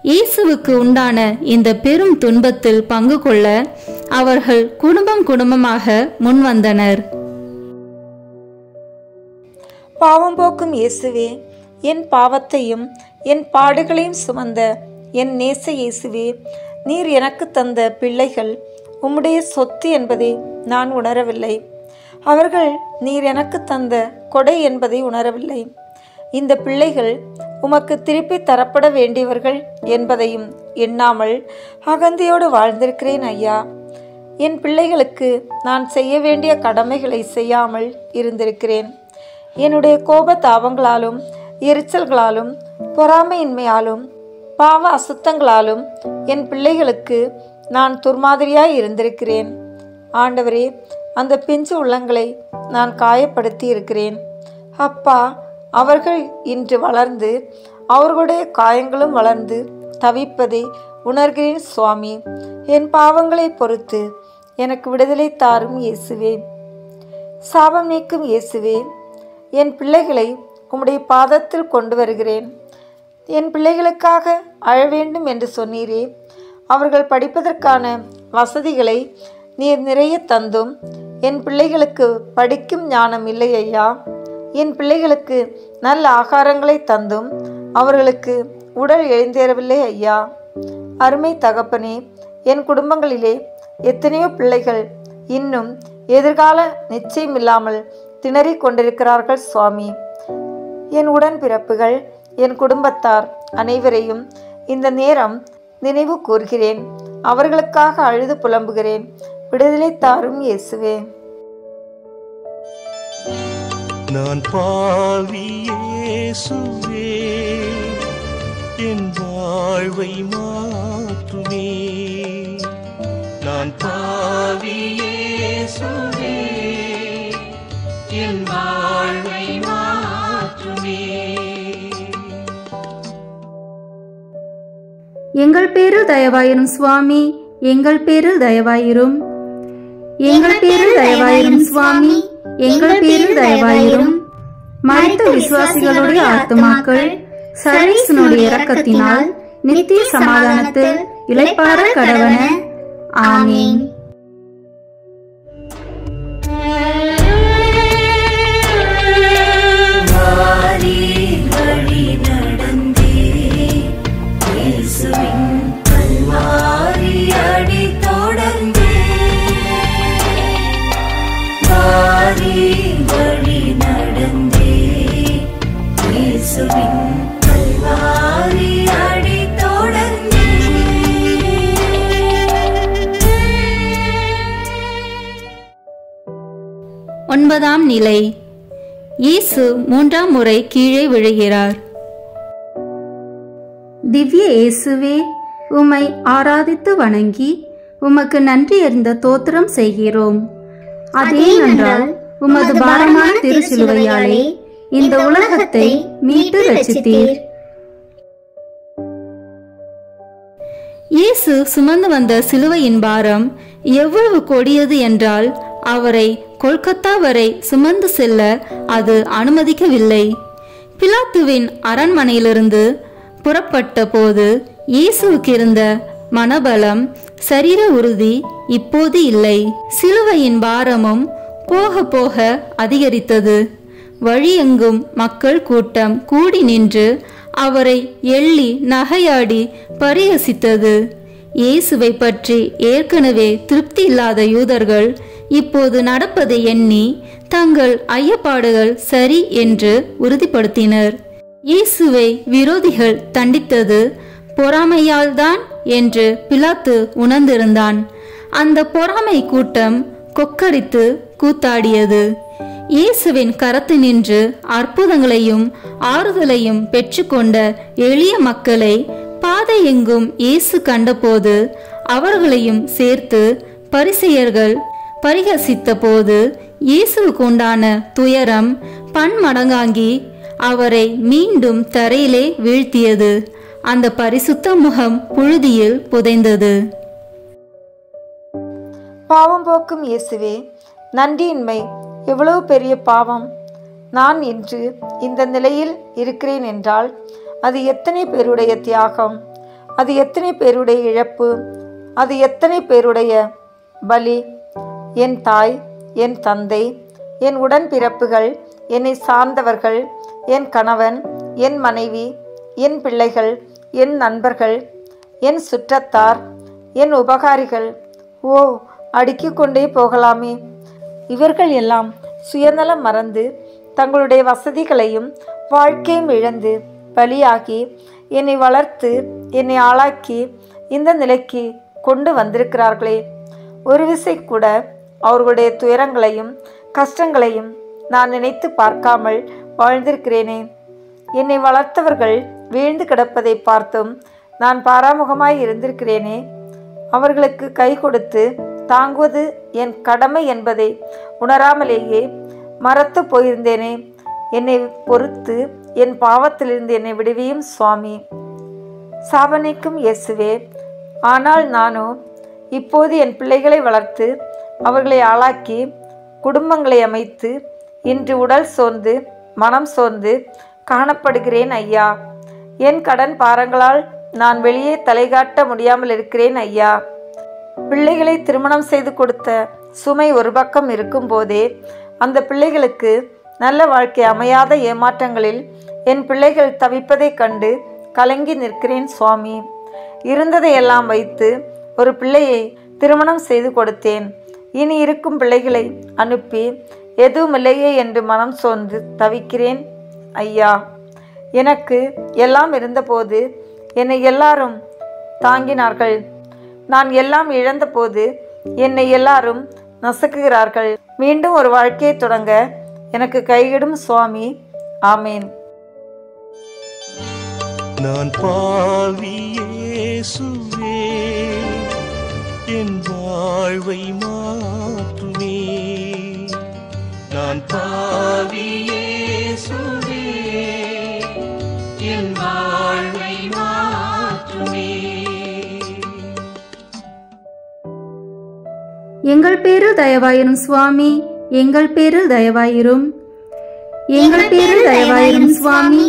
இயேசுவுக்கு உண்டான இந்த பெரும் துன்பத்தில் பங்கு கொள்ள அவர்கள் குடும்பம் குடும்பமாக முன்வந்தனர். பாவம் போக்கும் இயேசுவே, என் பாவத்தையும் என் பாடுகளையும் சுமந்த என் நேச இயேசுவே, நீர் எனக்கு தந்த பிள்ளைகள் உம்முடைய சொத்து என்பதை நான் உணரவில்லை. அவர்கள் நீர் எனக்கு தந்த கொடை என்பதை உணரவில்லை. இந்த பிள்ளைகள் உமக்கு திருப்பி தரப்பட வேண்டியவர்கள் என்பதையும் எண்ணாமல் அகந்தையோடு வாழ்ந்திருக்கிறேன் ஐயா. என் பிள்ளைகளுக்கு நான் செய்ய வேண்டிய கடமைகளை செய்யாமல் இருந்திருக்கிறேன். என்னுடைய கோப தாபங்களாலும் எரிச்சல்களாலும் பொறாமையின்மையாலும் பாவ அசுத்தங்களாலும் என் பிள்ளைகளுக்கு நான் துர்மாதிரியாய் இருந்திருக்கிறேன். ஆண்டவரே, அந்த பிஞ்சு உள்ளங்களை நான் காயப்படுத்தி இருக்கிறேன். அப்பா, அவர்கள் இன்று வளர்ந்து அவர்களுடைய காயங்களும் வளர்ந்து தவிப்பதை உணர்கிறேன் சுவாமி. என் பாவங்களை பொறுத்து எனக்கு விடுதலை தாரும் இயேசுவே. சாபம் நீக்கும் இயேசுவே, என் பிள்ளைகளை உம்முடைய பாதத்தில் கொண்டு வருகிறேன். என் பிள்ளைகளுக்காக அழ வேண்டும் என்று சொன்னீரே. அவர்கள் படிப்பதற்கான வசதிகளை நீர் நிறைய தந்தும் என் பிள்ளைகளுக்கு படிக்கும் ஞானம் இல்லை ஐயா. என் பிள்ளைகளுக்கு நல்ல ஆகாரங்களை தந்தும் அவர்களுக்கு உடல் எழுந்தேறவில்லை ஐயா. அருமை தகப்பனே, என் குடும்பங்களிலே எத்தனையோ பிள்ளைகள் இன்னும் எதிர்கால நிச்சயமில்லாமல் திணறிக் கொண்டிருக்கிறார்கள் சுவாமி. என் உடன்பிறப்புகள், என் குடும்பத்தார் அனைவரையும் இந்த நேரம் நினைவு கூர்கிறேன். அவர்களுக்காக அழுது புலம்புகிறேன். விடுதலை தாரும் இயேசுவே. நான் பாவி இயேசுவே, என் வாழ்வை மாற்றுமே. நான் பாவி இயேசுவே, என் வாழ்வை மாற்றுமே. எங்கள் பேரில் தயவாயிரும் சுவாமி, எங்கள் பேரில் தயவாயிரும். எங்கள் பேரில் தயவாயிரும் சுவாமி, எங்கள் பேரில் தயவாயிரும். மரித்த விசுவாசிகளுடைய ஆத்துமாக்கள் சர்வேசனுடைய இரக்கத்தினால் நித்திய சமாதானத்தில் இளைப்பாற கடவன. ஆமீன். ஒன்பதாம் நிலை. இயேசு மூன்றாம் முறை கீழே விழுகிறார். திவ்ய இயேசுவே, உம்மை ஆராதித்து வணங்கி உமக்கு நன்றி அறிந்த தோத்திரம் செய்கிறோம். அதேனென்றால் உமது பாரமான திருச்சிலுவையாலே இந்த உலகத்தை மீட்டு ரட்சித்தீர். இயேசு சுமந்து வந்த சிலுவையின் பாரம் எவ்வளவு கொடியது என்றால் அவரை கொல்கத்தா வரை சுமந்து செல்ல அது அனுமதிக்கவில்லை. பிலாத்துவின் அரண்மனையிலிருந்து புறப்பட்ட போது இயேசுவுக்கு இருந்த மனபலம், சரீர உறுதி இப்போது இல்லை. சிலுவையின் பாரமும் போக போக அதிகரித்தது. வழியெங்கும் மக்கள் கூட்டம் கூடி நின்று அவரை எள்ளி நகையாடி பரிகசித்தது. இயேசுவை பற்றி ஏற்கனவே திருப்தி இல்லாத யூதர்கள் இப்போது நடப்பதை எண்ணி தங்கள் ஐயப்பாடுகள் சரி என்று உறுதிப்படுத்தினர். இயேசுவை விரோதிகள் தண்டித்தது பொறாமையால்தான் என்று பிலாத்து உணர்ந்திருந்தான். அந்த பொறாமை கூட்டம் கொக்கரித்து கூத்தாடியது. இயேசுவின் கரத்தினின்று அற்புதங்களையும் ஆறுதலையும் பெற்றுக்கொண்ட எளிய மக்களை பாதை எங்கும் இயேசு கண்டபோது அவர்களையும் சேர்த்து பரிசேயர்கள் பரிகசித்த போது இயேசுவுக்கு உண்டான துயரம் பன்மடங்காங்கி அவரை மீண்டும் தரையிலே வீழ்த்தியது. அந்த பரிசுத்த முகம் புழுதியில் புதைந்தது. பாவம் போக்கும் இயேசுவே, நன்றியின்மை எவ்வளவு பெரிய பாவம். நான் இன்று இந்த நிலையில் இருக்கிறேன் என்றால் அது எத்தனை பேருடைய தியாகம், அது எத்தனை பேருடைய இழப்பு, அது எத்தனை பேருடைய பலி. என் தாய், என் தந்தை, என் உடன்பிறப்புகள், என்னை சார்ந்தவர்கள், என் கணவன், என் மனைவி, என் பிள்ளைகள், என் நண்பர்கள், என் சுற்றத்தார், என் உபகாரிகள், ஓ அடுக்கிக் கொண்டே போகலாமே. இவர்கள் எல்லாம் சுயநலம் மறந்து தங்களுடைய வசதிகளையும் வாழ்க்கையும் இழந்து பலியாகி என்னை வளர்த்து என்னை ஆளாக்கி இந்த நிலைக்கு கொண்டு வந்திருக்கிறார்களே. ஒரு விசை கூட அவர்களுடைய துயரங்களையும் கஷ்டங்களையும் நான் நினைத்து பார்க்காமல் வாழ்ந்திருக்கிறேனே. என்னை வளர்த்தவர்கள் வீழ்ந்து கிடப்பதை பார்த்தும் நான் பாராமுகமாய் இருந்திருக்கிறேனே. அவர்களுக்கு கை கொடுத்து தாங்குவது என் கடமை என்பதை உணராமலேயே மறத்து போயிருந்தேனே. என்னை பொறுத்து என் பாவத்திலிருந்து என்னை விடுவியும் சுவாமி. சாபனைக்கும் இயேசுவே, ஆனால் நானோ இப்போது என் பிள்ளைகளை வளர்த்து அவர்களை ஆளாக்கி குடும்பங்களை அமைத்து இன்று உடல் சோர்ந்து மனம் சோர்ந்து காணப்படுகிறேன் ஐயா. என் கடன் பாரங்களால் நான் வெளியே தலைகாட்ட முடியாமல் இருக்கிறேன் ஐயா. பிள்ளைகளை திருமணம் செய்து கொடுத்த சுமை ஒரு பக்கம் இருக்கும் போதே அந்த பிள்ளைகளுக்கு நல்ல வாழ்க்கை அமையாத ஏமாற்றங்களில் என் பிள்ளைகள் தவிப்பதைக் கண்டு கலங்கி நிற்கிறேன் சுவாமி. இருந்ததையெல்லாம் வைத்து ஒரு பிள்ளையை திருமணம் செய்து கொடுத்தேன். இனி இருக்கும் பிள்ளைகளை அனுப்பி எதுவுமில்லையே என்று மனம் சோர்ந்து தவிக்கிறேன் ஐயா. எனக்கு எல்லாம் இருந்தபோது என்னை எல்லாரும் தாங்கினார்கள். நான் எல்லாம் இழந்தபோது என்னை எல்லாரும் நசுக்குகிறார்கள். மீண்டும் ஒரு வாழ்க்கையை தொடங்க எனக்கு கையிடும் சுவாமி. ஆமேன். நான் பாவி இயேசுவே, என் வாழ்வை மாற்றுமே. நான் பாவி இயேசுவே, என் வாழ்வை மாற்றுமே. எங்கள் பேரில் தயவாயிரும் சுவாமி, எங்கள் பேரில் தயவாயிரும். எங்கள் பேரில் தயவாயிரும் சுவாமி,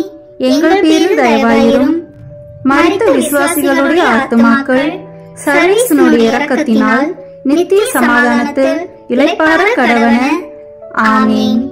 எங்கள் பேரில் தயவாயிரும். மரித்த விசுவாசிகளுடைய ஆத்துமாக்கள் சர்வேசனுடைய இரக்கத்தினால் நித்திய சமாதானத்தில் இளைப்பாற கடவன. ஆமீன்.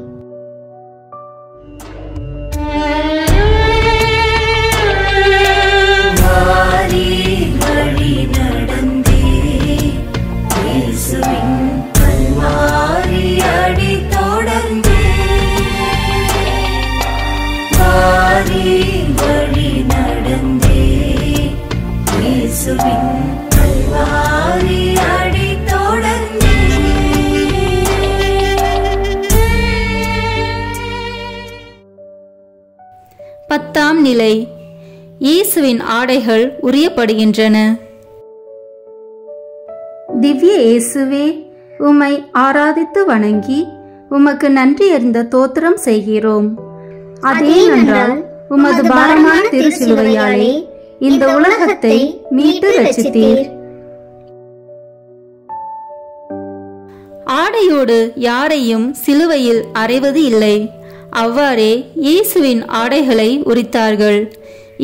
பத்தாம் நிலை. இயேசுவின் ஆடைகள் உரியப்படுகின்றன. திவ்ய இயேசுவே, உம்மை ஆராதித்து வணங்கி உமக்கு நன்றி அறிந்த தோத்திரம் செய்கிறோம். அதேனென்றால் உமது பாரமான திருச்சிலுவையாலே இந்த உலகத்தை மீட்டு ரட்சித்தீர். ஆடையோடு யாரையும் சிலுவையில் அறைவது இல்லை. அவ்வாறே இயேசுவின் ஆடைகளை உரித்தார்கள்.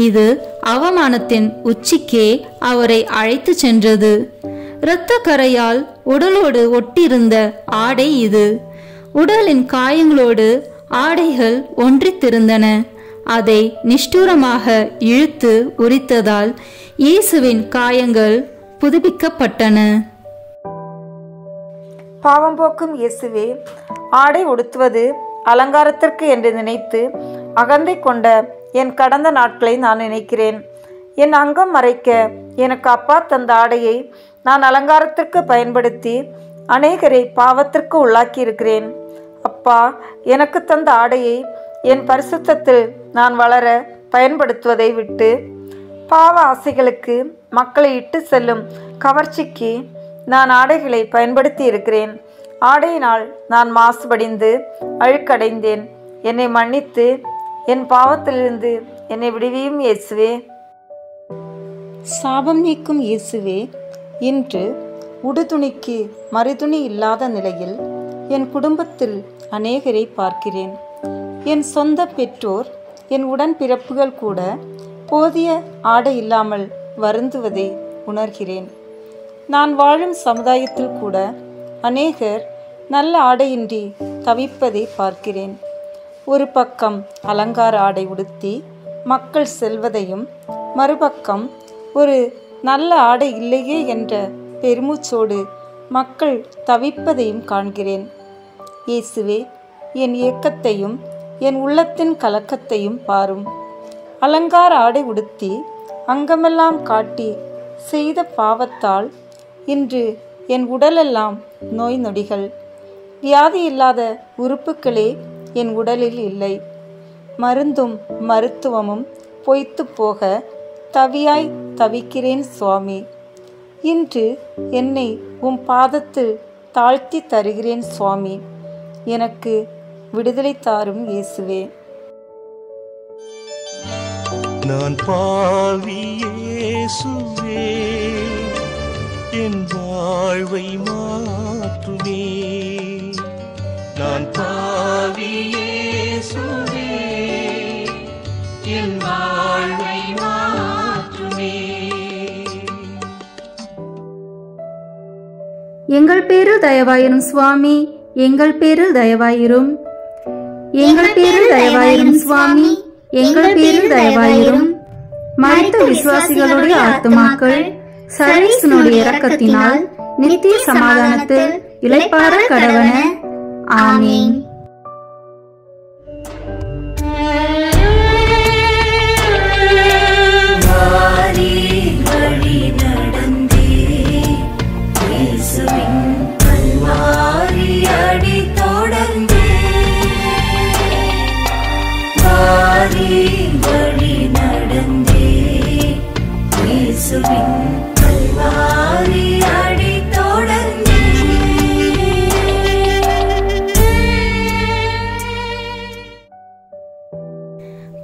இது அவமானத்தின் உச்சிக்கே அவரை அழைத்து சென்றது. இரத்த கரையால் உடலோடு ஒட்டியிருந்த ஆடை இது. உடலின் காயங்களோடு ஆடைகள் ஒன்றித்திருந்தன. அதை நிஷ்டூரமாக இழுத்து உரித்ததால் இயேசுவின் காயங்கள் புதுப்பிக்கப்பட்டன. பாவம் போக்கும் இயேசுவே, ஆடை உடுத்துவது அலங்காரத்திற்கு என்று நினைத்து அகந்தை கொண்ட என் கடந்த நாட்களை நான் நினைக்கிறேன். என் அங்கம் மறைக்க எனக்கு அப்பா தந்த ஆடையை நான் அலங்காரத்திற்கு பயன்படுத்தி அநேகரை பாவத்திற்கு உள்ளாக்கி இருக்கிறேன். அப்பா, எனக்கு தந்த ஆடையை என் பரிசுத்தத்தில் நான் வளர பயன்படுத்துவதை விட்டு பாவ ஆசைகளுக்கு மக்களை இட்டு செல்லும் கவர்ச்சிக்கு நான் ஆடைகளை பயன்படுத்தி இருக்கிறேன். ஆடையினால் நான் மாசுபடிந்து அழுக்கடைந்தேன். என்னை மன்னித்து என் பாவத்திலிருந்து என்னை விடுவியும் இயேசுவே. சாபம் நீக்கும் இயேசுவே, இன்று உடுதுணிக்கு மறுதுணி இல்லாத நிலையில் என் குடும்பத்தில் அநேகரை பார்க்கிறேன். என் சொந்த பெற்றோர், என் உடன்பிறப்புகள் கூட போதிய ஆடை இல்லாமல் வருந்துவதை உணர்கிறேன். நான் வாழும் சமுதாயத்தில் கூட அநேகர் நல்ல ஆடையின்றி தவிப்பதை பார்க்கிறேன். ஒரு பக்கம் அலங்கார ஆடை உடுத்தி மக்கள் செல்வதையும், மறுபக்கம் ஒரு நல்ல ஆடை இல்லையே என்ற பெருமூச்சோடு மக்கள் தவிப்பதையும் காண்கிறேன். இயேசுவே, என் ஏக்கத்தையும் என் உள்ளத்தின் கலக்கத்தையும் பாரும். அலங்கார ஆடை உடுத்தி அங்கமெல்லாம் காட்டி செய்த பாவத்தால் இன்று என் உடலெல்லாம் நோய் நொடிகள். வியாதி இல்லாத உறுப்புகளே என் உடலில் இல்லை. மருந்தும் மருத்துவமும் பொய்த்து போக தவியாய் தவிக்கிறேன் சுவாமி. இன்று என்னை உம் பாதத்தில் தாழ்த்தி தருகிறேன் சுவாமி. எனக்கு விடுதலை தாரும் இயேசுவே. நான் பாவி இயேசுவே, என் வாழ்வை மாற்றுமே. நான் பாவி இயேசுவே, என் வாழ்வை மாற்றுமே. எங்கள் பேரில் தயவாயிரும் சுவாமி, எங்கள் பேரில் தயவாயிரும். எங்கள் பேரில் தயவாயிரும் சுவாமி, எங்கள் பேரில் தயவாயிரும். மரித்த விசுவாசிகளுடைய ஆத்துமாக்கள் சர்வேசனுடைய இரக்கத்தினால் நித்திய சமாதானத்தில் இளைப்பாற கடவன. ஆமென்.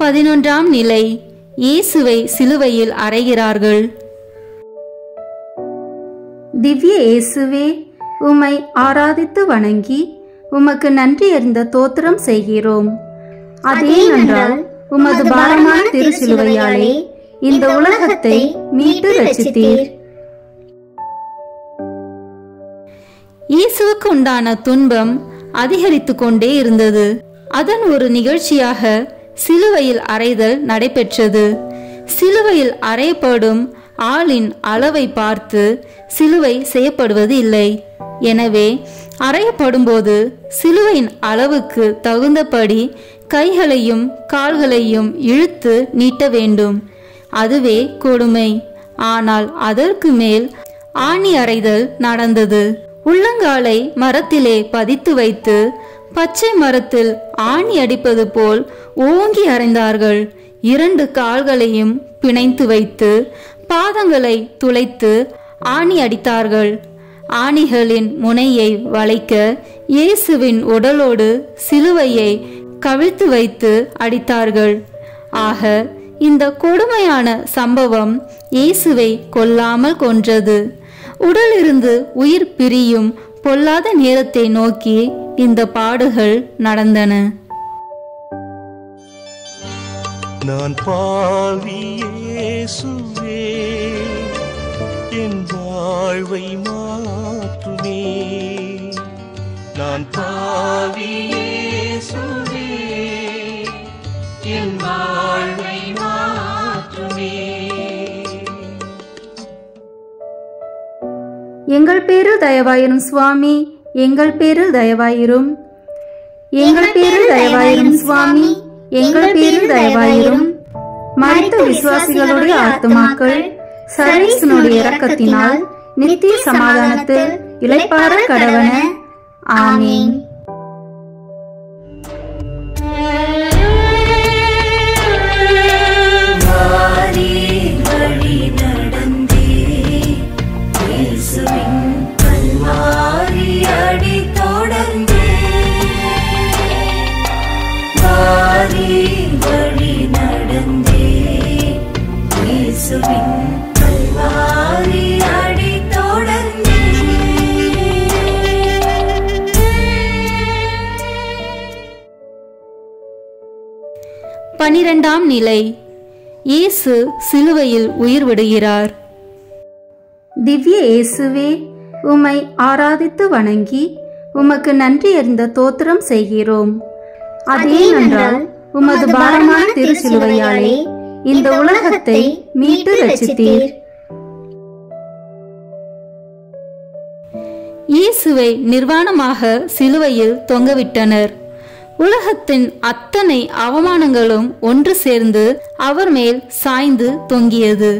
பதினொன்றாம் நிலை. இயேசுவை சிலுவையில் அறைகிறார்கள். திவ்ய இயேசுவே, உம்மை ஆராதித்து வணங்கி உமக்கு நன்றி அறிந்த தோத்திரம் செய்கிறோம். அதேனென்றால் உமது பாரமான திருச்சிலுவையாலே இந்த உலகத்தை மீட்டு ரட்சித்தீர். இயேசுவுக்கு உண்டான துன்பம் அதிகரித்து கொண்டே இருந்தது. அதன் ஒரு நிகழ்ச்சியாக சிலுவையில் அறைதல் நடைபெற்றது. சிலுவையில் அறையப்படும் ஆளின் அளவை பார்த்து சிலுவை செய்யப்படுவது இல்லை. எனவே அறையப்படும்போது சிலுவையின் அளவுக்கு தகுந்தபடி கைகளையும் கால்களையும் இழுத்து நீட்ட வேண்டும். அதுவே கொடுமை. ஆனால் அதற்கு மேல் ஆணி அறைதல் நடந்தது. உள்ளங்காலை மரத்திலே பதித்து வைத்து பச்சை மரத்தில் ஆணி அடிப்பது போல் ஓங்கி அறைந்தார்கள். 2 கால்களையும் பிணைத்து வைத்து பாதங்களை துளைத்து ஆணி அடித்தார்கள். ஆணிகளின் முனையை வளைக்க இயேசுவின் உடலோடு சிலுவையை கவிழ்த்து வைத்து அடித்தார்கள். ஆக இந்த கொடுமையான சம்பவம் இயேசுவை கொல்லாமல் கொன்றது. உடலிருந்து உயிர் பிரியும் பொல்லாத நேரத்தை நோக்கி இந்த பாடுகள் நடந்தன. நான் பாவி இயேசுவே, என் வாழ்வை மாற்றுமே. நான் பாவி இயேசுவே, என் வாழ்வை மாற்றுமே. எங்கள் பேரில் தயவாயிரும் சுவாமி, எங்கள் பேரில் தயவாயிரும். எங்கள் பேரில் தயவாயிரும் சுவாமி, எங்கள் பேரில் தயவாயிரும். மரித்த விசுவாசிகளுடைய ஆத்துமாக்கள் சர்வேசனுடைய இரக்கத்தினால் நித்திய சமாதானத்தில் இளைப்பாற கடவன. ஆமென். பனிரெண்டாம் நிலை. இயேசு சிலுவையில் உயிர் விடுகிறார். திவ்ய இயேசுவே, உம்மை ஆராதித்து வணங்கி உமக்கு நன்றி அறிந்த தோத்திரம் செய்கிறோம். அதேனென்றால் உமது பாரமான திருச்சிலுவையாலே இந்த உலகத்தை மீட்டு ரட்சித்தீர். இயேசுவை நிர்வாணமாக சிலுவையில் தொங்கவிட்டனர். உலகத்தின் அத்தனை அவமானங்களும் ஒன்று சேர்ந்து அவர் மேல் சாய்ந்து தொங்கியது.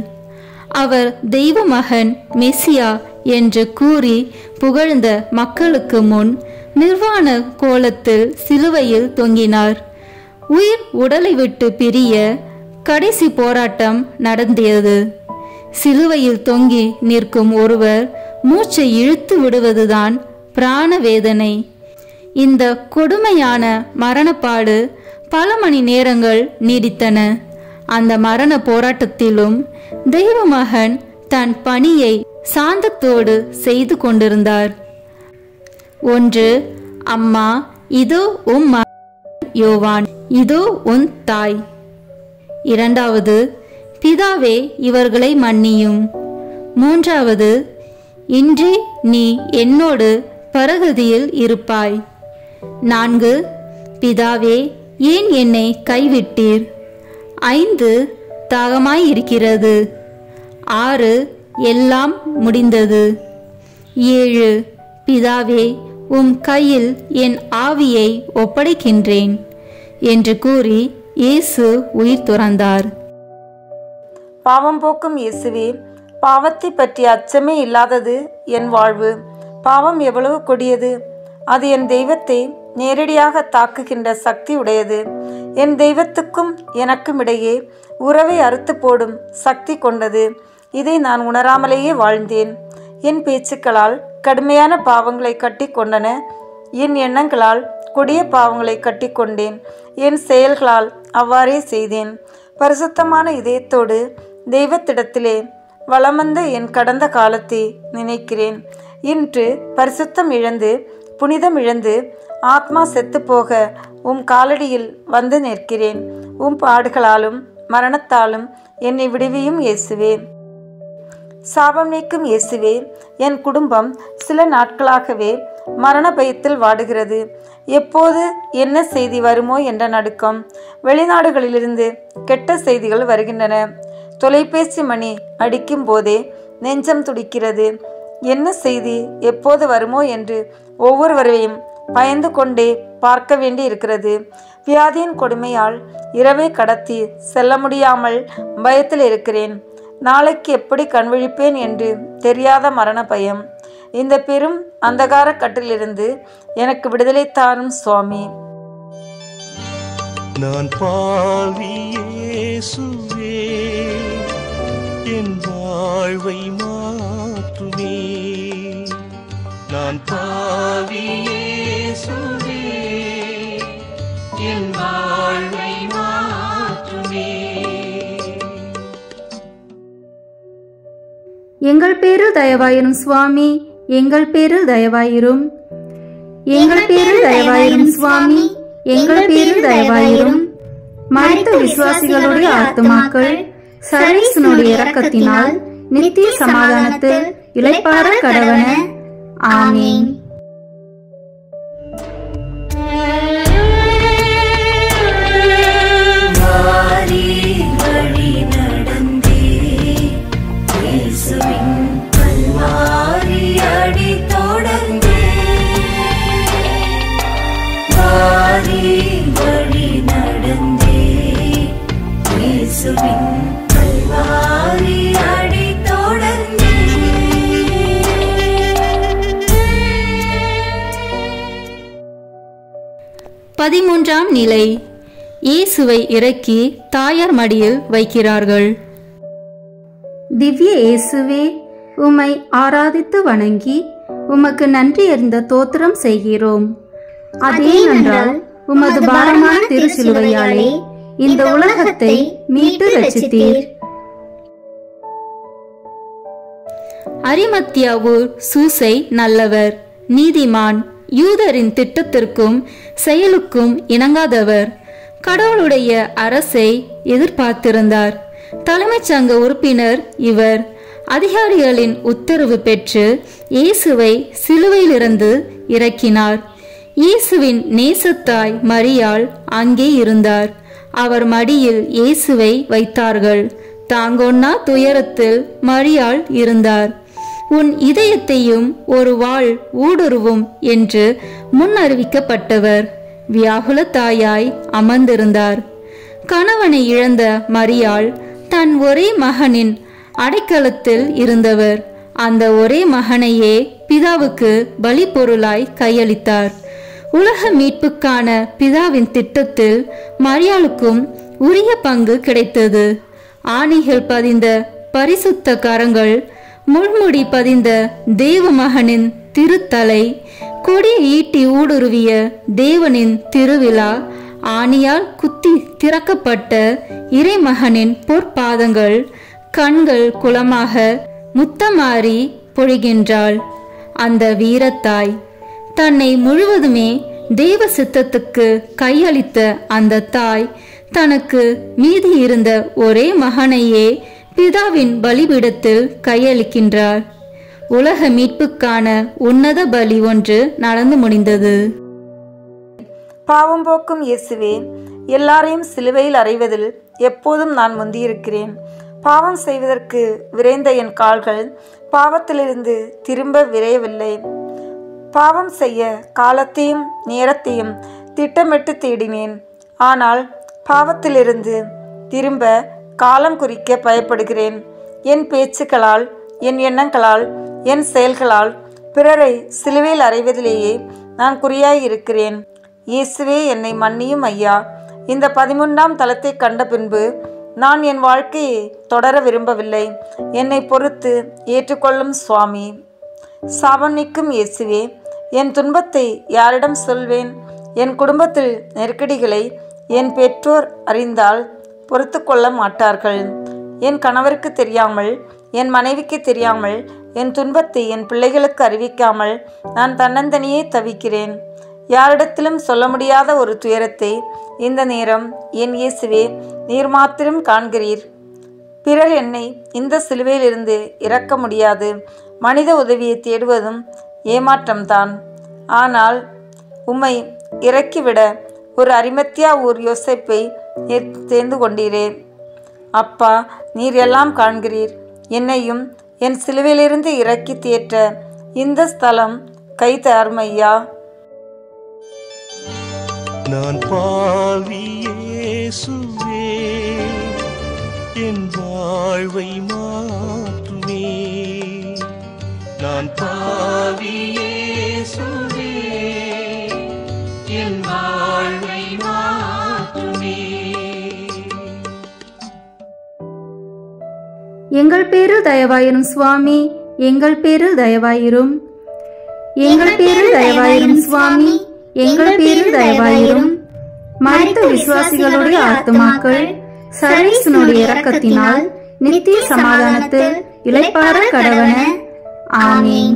அவர் தெய்வ மகன் மெசியா என்று கூறி புகழ்ந்த மக்களுக்கு முன் நிர்வாண கோலத்தில் சிலுவையில் தொங்கினார். உயிர் உடலை விட்டு பிரிய கடைசி போராட்டம் நடந்தது. சிலுவையில் தொங்கி நிற்கும் ஒருவர் மூச்சை இழுத்து விடுவதுதான் பிராண வேதனை. இந்த கொடுமையான மரணப்பாடு பல மணி நேரங்கள் நீடித்தன. அந்த மரண போராட்டத்திலும் தெய்வமகன் தன் பணியை சாந்தத்தோடு செய்து கொண்டிருந்தார். ஒன்று, அம்மா, இதோ உம் யோவான், இதோ உன் தாய். இரண்டாவது, பிதாவே, இவர்களை மன்னியும். மூன்றாவது, இன்றி நீ என்னோடு பரகதியில் இருப்பாய். 4, பிதாவே, ஏன் என்னை கைவிட்டீர்? 5, தாகமாயிருக்கிறது. 6, எல்லாம் முடிந்தது. 7, பிதாவே, உம் கையில் என் ஆவியை ஒப்படைக்கின்றேன் என்று கூறி இயேசு உயிர் துறந்தார். பாவம் போக்கும் இயேசுவே, பாவத்தை பற்றிய அச்சமே இல்லாதது என் வாழ்வு. பாவம் எவ்வளவு கொடியது! அது என் தெய்வத்தை நேரடியாக தாக்குகின்ற சக்தி உடையது. என் தெய்வத்துக்கும் எனக்கும் இடையே உறவை அறுத்து போடும் சக்தி கொண்டது. இதை நான் உணராமலேயே வாழ்ந்தேன். என் பேச்சுக்களால் கடுமையான பாவங்களை கட்டி கொண்டன. என் எண்ணங்களால் கொடிய பாவங்களை கட்டி கொண்டேன். என் செயல்களால் அவ்வாறே செய்தேன். பரிசுத்தமான இதயத்தோடு தெய்வத்திடத்திலே வளமந்த என் கடந்த காலத்தை நினைக்கிறேன். இன்று பரிசுத்தம் இழந்து புனிதம் இழந்து ஆத்மா செத்துப்போக உம் காலடியில் வந்து நிற்கிறேன். உம் பாடுகளாலும் மரணத்தாலும் என்னை விடுவியும் இயேசுவே. சாபம் நீக்கும் இயேசுவே, என் குடும்பம் சில நாட்களாகவே மரண பயத்தில் வாடுகிறது. எப்போது என்ன செய்தி வருமோ என்ற நடுக்கம். வெளிநாடுகளிலிருந்து கெட்ட செய்திகள் வருகின்றன. தொலைபேசி மணி அடிக்கும் போதே நெஞ்சம் துடிக்கிறது. என்ன செய்தி எப்போது வருமோ என்று ஒவ்வொருவரையும் பயந்து கொண்டே பார்க்க வேண்டி இருக்கிறது. வியாதியின் கொடுமையால் இரவை கடத்தி செல்ல முடியாமல் பயத்தில் இருக்கிறேன். நாளைக்கு எப்படி கண்விழிப்பேன் என்று தெரியாத மரண பயம். இந்த பெரும் அந்தகார கட்டிலிருந்து எனக்கு விடுதலை தாரும் சுவாமி. நான் பாவி இயேசுவே, என் வாழ்வை மாற்றுமே. நான் பாவி இயேசுவே, என் வாழ்வை மாற்றுமே. எங்கள் பேரில் தயவாயிரும் சுவாமி, எங்கள் பேரில் தயவாயிரும். எங்கள் பேரில் தயவாயிரும் சுவாமி, எங்கள் பேரில் தயவாயிரும். மரித்த விசுவாசிகளுடைய ஆத்துமாக்கள் சர்வேசனுடைய இரக்கத்தினால் நித்திய சமாதானத்தில் இளைப்பாற கடவன. ஆமீன். பதிமூன்றாம் நிலை. இயேசுவை இறக்கி தாயார் மடியில் வைக்கிறார்கள். திவ்ய இயேசுவே, உம்மை ஆராதித்து வணங்கி உமக்கு நன்றி அறிந்த தோத்திரம் செய்கிறோம். அதேனென்றால் உமது பாரமான திருச்சிலுவையாலே இந்த உலகத்தை மீட்டு ரட்சித்தீர். அரிமத்தியா ஊர் சூசை நல்லவர், நீதிமான், யூதரின் திட்டத்திற்கும் செயலுக்கும் இணங்காதவர். கடவுளுடைய அரசை எதிர்பார்த்திருந்தார். தலைமைச் சங்க உறுப்பினர் இவர். அதிகாரிகளின் உத்தரவு பெற்று இயேசுவை சிலுவையிலிருந்து இறக்கினார். இயேசுவின் நேசத்தாய் மரியாள் அங்கே இருந்தார். அவர் மடியில் இயேசுவை வைத்தார்கள். தாங்கொன்னா துயரத்தில் மரியாள் இருந்தார். உன் இதயத்தையும் ஒரு வாள் ஊடுருவும் என்று முன்னறிவிக்கப்பட்டவர் வியாகுல தாயாய் அமர்ந்திருந்தார். கணவனை இழந்த மரியாள் தன் ஒரே மகனின் அடைக்கலத்தில் இருந்தவர். அந்த ஒரே மகனையே பிதாவுக்கு பலி பொருளாய் கையளித்தார். உலக மீட்புக்கான பிதாவின் திட்டத்தில் மரியாளுக்கும் உரிய பங்கு கிடைத்தது. ஆணிகள் பதிந்த பரிசுத்த கரங்கள், முள்முடி பதிந்த தேவமகனின் திருத்தலை, கொடிய ஈட்டி ஊடுருவிய தேவனின் திருவிழா, ஆணியால் குத்தி திறக்கப்பட்ட இறைமகனின் பொற்பாதங்கள், கண்கள் குளமாக முத்தமாறி பொழிகின்றாள். அந்த வீரத்தாய் தன்னை முழுவதுமே தேவ சித்தத்துக்கு கையளித்த அந்த தாய் தனக்கு மீதி இருந்த ஒரே மகனையே பிதாவின் பலிபீடத்தில் கையளிக்கின்றார். உலக மீட்புக்கான உன்னத பலி ஒன்று நடந்து முடிந்தது. பாவம் போக்கும் இயேசுவே, எல்லாரையும் சிலுவையில் அறைவதில் எப்போதும் நான் முந்தியிருக்கிறேன். பாவம் செய்வதற்கு விரைந்த என் கால்கள் பாவத்திலிருந்து திரும்ப விரையவில்லை. பாவம் செய்ய காலத்தையும் நேரத்தையும் திட்டமிட்டு தேடினேன். ஆனால் பாவத்திலிருந்து திரும்ப காலம் குறிக்க பயப்படுகிறேன். என் பேச்சுக்களால், என் எண்ணங்களால், என் செயல்களால் பிறரை சிலுவையில் அறைவதிலேயே நான் குறியாயிருக்கிறேன். இயேசுவே, என்னை மன்னியும் ஐயா. இந்த 13ஆம் தலத்தை கண்ட பின்பு நான் என் வாழ்க்கையை தொடர விரும்பவில்லை. என்னை பொறுத்து ஏற்றுக்கொள்ளும் சுவாமி. சாபம் நீக்கும் இயேசுவே, என் துன்பத்தை யாரிடம் சொல்வேன்? என் குடும்பத்தில் நெருக்கடிகளை என் பெற்றோர் அறிந்தால் பொறுத்து கொள்ள மாட்டார்கள். என் கணவருக்கு தெரியாமல், என் மனைவிக்கு தெரியாமல், என் துன்பத்தை என் பிள்ளைகளுக்கு அறிவிக்காமல் நான் தன்னந்தனியே தவிக்கிறேன். யாரிடத்திலும் சொல்ல முடியாத ஒரு துயரத்தை இந்த நேரம் என் இயேசுவே நீர் மாத்திரம் காண்கிறீர். பிறர் என்னை இந்த சிலுவையிலிருந்து இறக்க முடியாது. மனித உதவியை தேடுவதும் ஏமாற்றம்தான். ஆனால் உம்மை இறக்கிவிட ஒரு அரிமத்தியா ஊர் யோசேப்பை தேர்ந்து கொண்டீரே. அப்பா, நீர் எல்லாம் காண்கிறீர். என்னையும் என் சிலுவையிலிருந்து இறக்கி தேற்ற இந்த ஸ்தலம் கை தாருமையா. நான் பாவி இயேசுவே, என் வாழ்வை மாற்றுமே. நான் பாவி இயேசுவே, என் வாழ்வை மாற்றுமே. எங்கள் பேரில் தயவாயிரும் சுவாமி, எங்கள் பேரில் தயவாயிரும். எங்கள் பேரில் தயவாயிரும் சுவாமி, எங்கள் பேரில் தயவாயிரும். மரித்த விசுவாசிகளுடைய ஆத்துமாக்கள் சர்வேசனுடைய இரக்கத்தினால் நித்திய சமாதானத்தில் இளைப்பாற கடவன. ஆமீன்.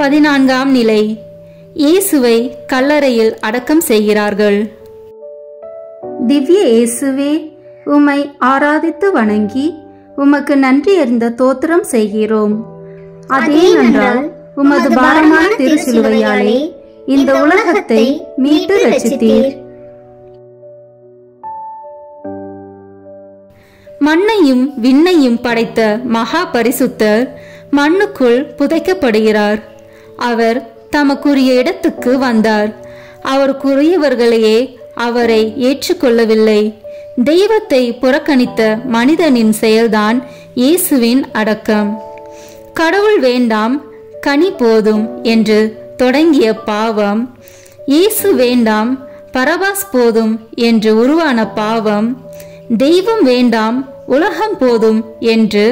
பதினான்காம் நிலை. இயேசுவை கல்லறையில் அடக்கம் செய்கிறார்கள். திவ்ய இயேசுவே, உம்மை ஆராதித்து வணங்கி உமக்கு நன்றி அறிந்த தோத்திரம் செய்கிறோம். அதேனென்றால் உமது பாரமான திருச்சிலுவையாலே இந்த உலகத்தை மீட்டு ரட்சித்தீர். மண்ணையும் விண்ணையும் படைத்த மகா பரிசுத்தர் மண்ணுக்குள் புதைக்கப்படுகிறார். அவர் தமக்குரிய இடத்துக்கு வந்தார். அவருக்குரியவர்களையே அவரை ஏற்றுக்கொள்ளவில்லை. தெய்வத்தை புறக்கணித்த மனிதனின் செயல்தான் இயேசுவின் அடக்கம். கடவுள் வேண்டாம், கனி போதும் என்று தொடங்கிய பாவம், இயேசு வேண்டாம், பரபாஸ் போதும் என்று உருவான பாவம், தெய்வம் வேண்டாம், உலகம் போதும் என்று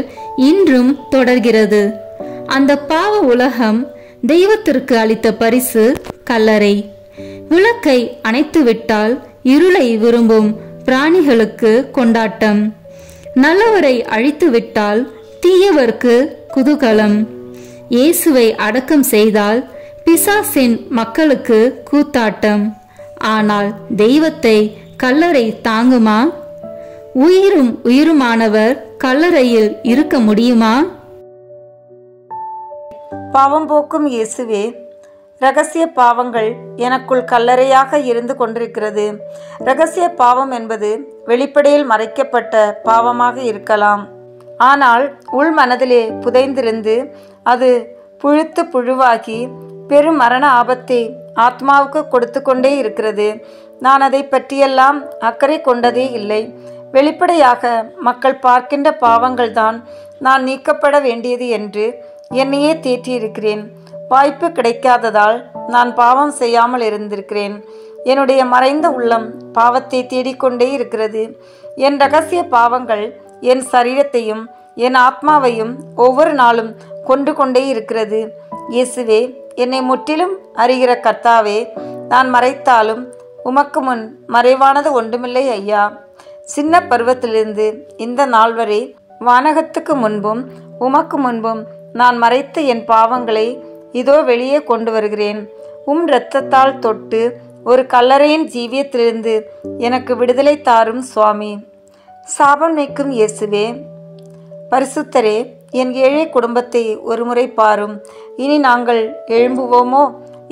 இன்றும் தொடர்கிறது. அந்த பாவ உலகம் தெய்வத்திற்கு அளித்த பரிசு கல்லறை. விளக்கை அணைத்துவிட்டால் இருளை விரும்பும் பிராணிகளுக்கு கொண்டாட்டம். நல்லவரை அழித்துவிட்டால் தீயவர்க்கு குதூகலம். இயேசுவை அடக்கம் செய்தால் பிசாசின் மக்களுக்கு கூத்தாட்டம். ஆனால் தெய்வத்தை கல்லறை தாங்குமா? உயிரும் உயிருமானவர் கல்லறையில் இருக்க முடியுமா? பாவம் போக்கும் இயேசுவே, இரகசிய பாவங்கள் எனக்குள் கல்லறையாக இருந்து கொண்டிருக்கிறது. இரகசிய பாவம் என்பது வெளிப்படையில் மறைக்கப்பட்ட பாவமாக இருக்கலாம். ஆனால் உள் மனதிலே புதைந்திருந்து அது புழுத்து புழுவாகி பெரும் மரண ஆபத்தை ஆத்மாவுக்கு கொடுத்து கொண்டே இருக்கிறது. நான் அதை பற்றியெல்லாம் அக்கறை கொண்டதே இல்லை. வெளிப்படையாக மக்கள் பார்க்கின்ற பாவங்கள் தான் நான் நீக்கப்பட வேண்டியது என்று என்னையே தேற்றியிருக்கிறேன். வாய்ப்பு கிடைக்காததால் நான் பாவம் செய்யாமல் இருந்திருக்கிறேன். என்னுடைய மறைந்த உள்ளம் பாவத்தை தேடிக்கொண்டே இருக்கிறது. என் இரகசிய பாவங்கள் என் சரீரத்தையும் என் ஆத்மாவையும் ஒவ்வொரு நாளும் கொண்டு கொண்டே இருக்கிறது. இயேசுவே, என்னை முற்றிலும் அறிகிற கர்த்தாவே, நான் மறைத்தாலும் உமக்கு முன் மறைவானது ஒன்றுமில்லை ஐயா. சின்ன பருவத்திலிருந்து இந்த நாள் வரை வானகத்துக்கு முன்பும் உமக்கு முன்பும் நான் மறைத்த என் பாவங்களை இதோ வெளியே கொண்டு வருகிறேன். இரத்தத்தால் தொட்டு ஒரு கல்லறையின் ஜீவியத்திலிருந்து எனக்கு விடுதலை தாரும் சுவாமி. சாபம் நீக்கும் இயேசுவே, பரிசுத்தரே, என் ஏழை குடும்பத்தை ஒருமுறை பாரும். இனி நாங்கள் எழும்புவோமோ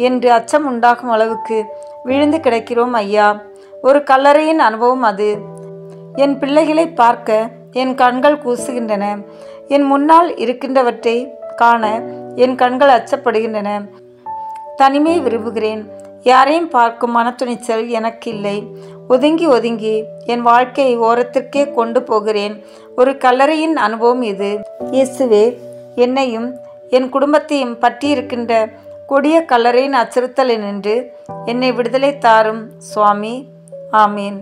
என்று அச்சம் உண்டாகும் அளவுக்கு விழுந்து கிடக்கிறோம் ஐயா. ஒரு கல்லறையின் அனுபவம் அது. என் பிள்ளைகளை பார்க்க என் கண்கள் கூசுகின்றன. என் முன்னால் இருக்கின்றவற்றை காண என் கண்கள் அச்சப்படுகின்றன. தனிமை விரும்புகிறேன். யாரையும் பார்க்கும் மனத்துணிச்சல் எனக்கு இல்லை. ஒதுங்கி ஒதுங்கி என் வாழ்க்கையை ஓரத்திற்கே கொண்டு போகிறேன். ஒரு கல்லறையின் அனுபவம் இது. இயேசுவே, என்னையும் என் குடும்பத்தையும் பற்றியிருக்கின்ற கொடிய கல்லறையின் அச்சுறுத்தலை நின்று என்னை விடுதலை தாரும் சுவாமி. ஆமீன்.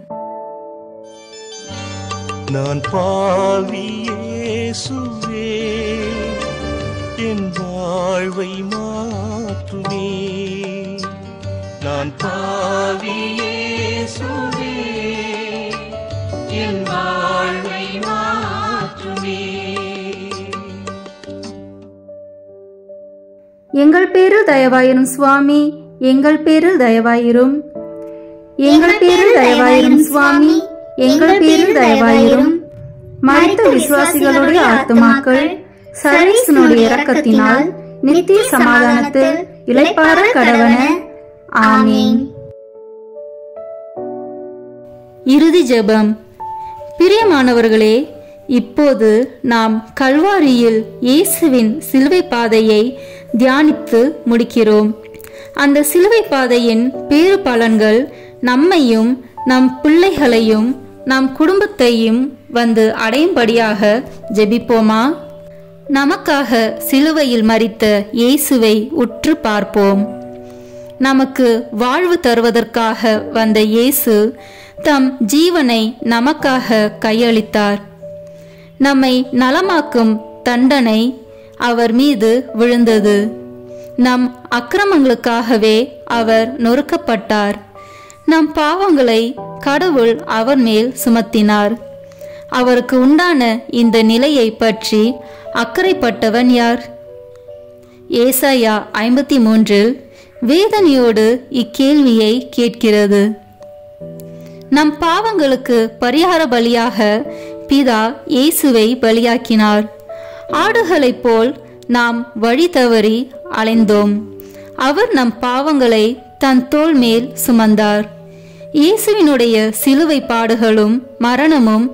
நான் பாவி இயேசுவே, என் வாழ்வை மாற்றுமே. நான் பாவி இயேசுவே, என் வாழ்வை மாற்றுமே. எங்கள் பேரில் தயவாயிரும் சுவாமி, எங்கள் பேரில் தயவாயிரும். எங்கள் பேரில் தயவாயிரும் சுவாமி, எங்கள் பேரில் தயவாயிரும். மரித்த விசுவாசிகளுடைய ஆத்துமாக்கள் சர்வேசனுடைய இரக்கத்தினால் நித்திய சமாதானத்தில் இளைப்பாற கடவன. ஆமீன். இறுதி ஜெபம். பிரியமானவர்களே, இப்போது நாம் கல்வாரியில் இயேசுவின் சிலுவை பாதையை தியானித்து முடிக்கிறோம். அந்த சிலுவை பாதையின் பேறு பலன்கள் நம்மையும் நம் பிள்ளைகளையும் நம் குடும்பத்தையும் வந்து அடையும்படியாக ஜெபிப்போமா? நமக்காக சிலுவையில் மரித்த இயேசுவை உற்று பார்ப்போம். நமக்கு வாழ்வு தருவதற்காக வந்த இயேசு தம் ஜீவனை நமக்காக கையளித்தார். நம்மை நலமாக்கும் தண்டனை அவர் மீது விழுந்தது. நம் அக்கிரமங்களுக்காகவே அவர் நொறுக்கப்பட்டார். நம் பாவங்களை கடவுள் அவர் மேல் சுமத்தினார். அவருக்கு உண்டான இந்த நிலையை பற்றி அக்கறைப்பட்டவன் யார்? ஏசாயா 53 வேதனையோடு இக்கேள்வியை கேட்கிறது. நம் பாவங்களுக்கு பரிகார பலியாக பிதா இயேசுவை பலியாக்கினார். ஆடுகளைப் போல் நாம் வழி தவறி அலைந்தோம். அவர் நம் பாவங்களை தன் தோள் மேல் சுமந்தார். இயேசுவினுடைய சிலுவை பாடுகளும் மரணமும்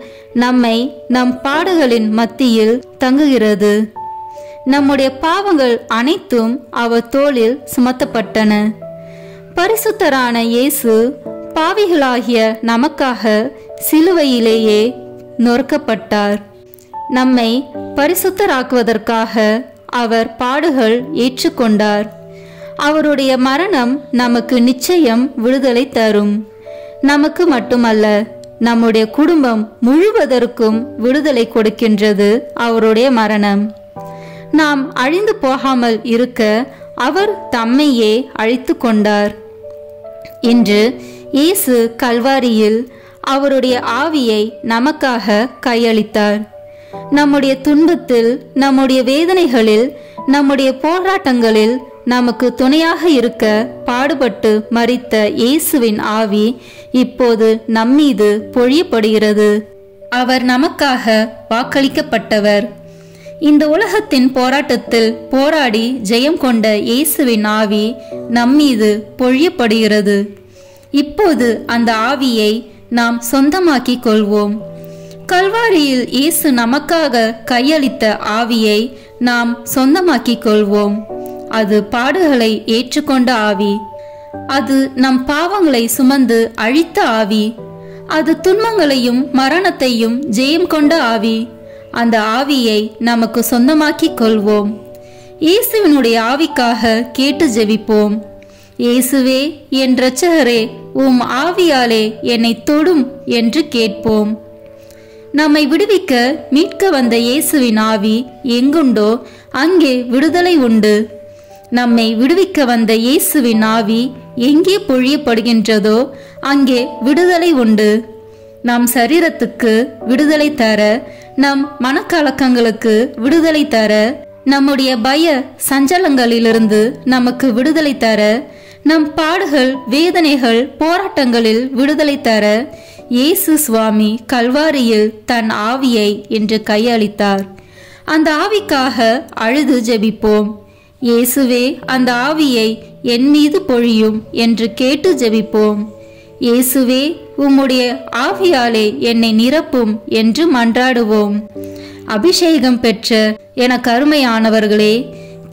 நம்மை நம் பாடுகளின் மத்தியில் தங்குகிறது. நம்முடைய பாவங்கள் அனைத்தும் அவர் தோளில் சுமத்தப்பட்டன. பரிசுத்தரான இயேசு பாவிகளாகிய நமக்காக சிலுவையிலேயே நொறுக்கப்பட்டார். நம்மை பரிசுத்தராக்குவதற்காக அவர் பாடுகள் ஏற்றுக்கொண்டார். அவருடைய மரணம் நமக்கு நிச்சயம் விடுதலை தரும். நமக்கு மட்டுமல்ல, நம்முடைய குடும்பம் முழுவதற்கும் விடுதலை கொடுக்கின்றது அவருடைய மரணம். நாம் அழிந்து போகாமல் இருக்க அவர் தம்மையே அழித்து கொண்டார். இன்று இயேசு கல்வாரியில் அவருடைய ஆவியை நமக்காக கையளித்தார். நம்முடைய துன்பத்தில், நம்முடைய வேதனைகளில், நம்முடைய போராட்டங்களில் நமக்கு துணையாக இருக்க பாடுபட்டு மரித்த இயேசுவின் ஆவி இப்போது நம்மீது பொழியப்படுகிறது. அவர் நமக்காக வாக்களிக்கப்பட்டவர். இந்த உலகத்தின் போராட்டத்தில் போராடி ஜெயம் கொண்ட இயேசுவின் ஆவி நம்மீது பொழியப்படுகிறது. இப்போது அந்த ஆவியை நாம் சொந்தமாக்கிக் கொள்வோம். கல்வாரியில் இயேசு நமக்காக கையளித்த ஆவியை நாம் சொந்தமாக்கிக் கொள்வோம். அது பாடுகளை ஏற்றுக்கொண்ட ஆவி. அது நம் பாவங்களை சுமந்து அழித்த ஆவி. அது துன்பங்களையும் மரணத்தையும் ஜெயம் கொண்ட ஆவி. அந்த ஆவியை நமக்கு சொந்தமாக்கிக் கொள்வோம். இயேசுவினுடைய ஆவிக்காக கேட்டு ஜெபிப்போம். இயேசுவே, என் இரட்சகரே, உம் ஆவியாலே என்னை தொடும் என்று கேட்போம். நம்மை விடுவிக்க மீட்க வந்த இயேசுவின் ஆவி எங்குண்டோ அங்கே விடுதலை உண்டு. நம்மை விடுவிக்க வந்த இயேசுவின் ஆவி எங்கே பொழியப்படுகின்றதோ அங்கே விடுதலை உண்டு. நம் சரீரத்துக்கு விடுதலை தர, நம் மனக்கலக்கங்களுக்கு விடுதலை தர, நம்முடைய பய சஞ்சலங்களிலிருந்து நமக்கு விடுதலை தர, நம் பாடுகள் வேதனைகள் போராட்டங்களில் விடுதலை தர இயேசு சுவாமி கல்வாரியில் தன் ஆவியை என்று கையளித்தார். அந்த ஆவிக்காக அழுது ஜெபிப்போம். இயேசுவே, அந்த ஆவியை என் மீது பொழியும் என்று கேட்டு ஜெபிப்போம். இயேசுவே, உம்முடைய ஆவியாலே என்னை நிரப்பும் என்று மன்றாடுவோம். அபிஷேகம் பெற்ற எனக்கு அருமையானவர்களே,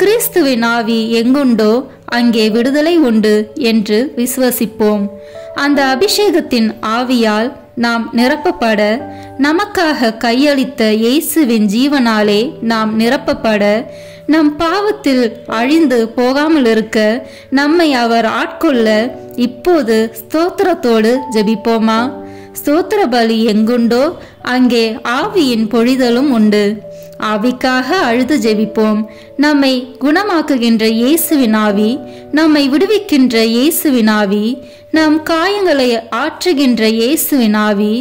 கிறிஸ்துவின் ஆவி எங்குண்டோ அங்கே விடுதலை உண்டு என்று விசுவசிப்போம். அந்த அபிஷேகத்தின் ஆவியால் நாம் நிரப்பப்பட, நமக்காக கையளித்த இயேசுவின் ஜீவனாலே நாம் நிரப்பப்பட, நம் பாவத்தில் அழிந்து போகாமல் இருக்க நம்மை அவர் ஆட்கொள்ள இப்போது ஸ்தோத்திரத்தோடு ஜெபிப்போமா? ஸ்தோத்திர பலி எங்குண்டோ அங்கே ஆவியின் பொழிதலும் உண்டு. ஆவிக்காக அழுது ஜெபிப்போம். நம்மை குணமாக்குகின்ற இயேசுவின் ஆவி, நம்மை விடுவிக்கின்ற இயேசுவின் ஆவி, நம் காயங்களை ஆற்றுகின்ற இயேசுவின் ஆவி,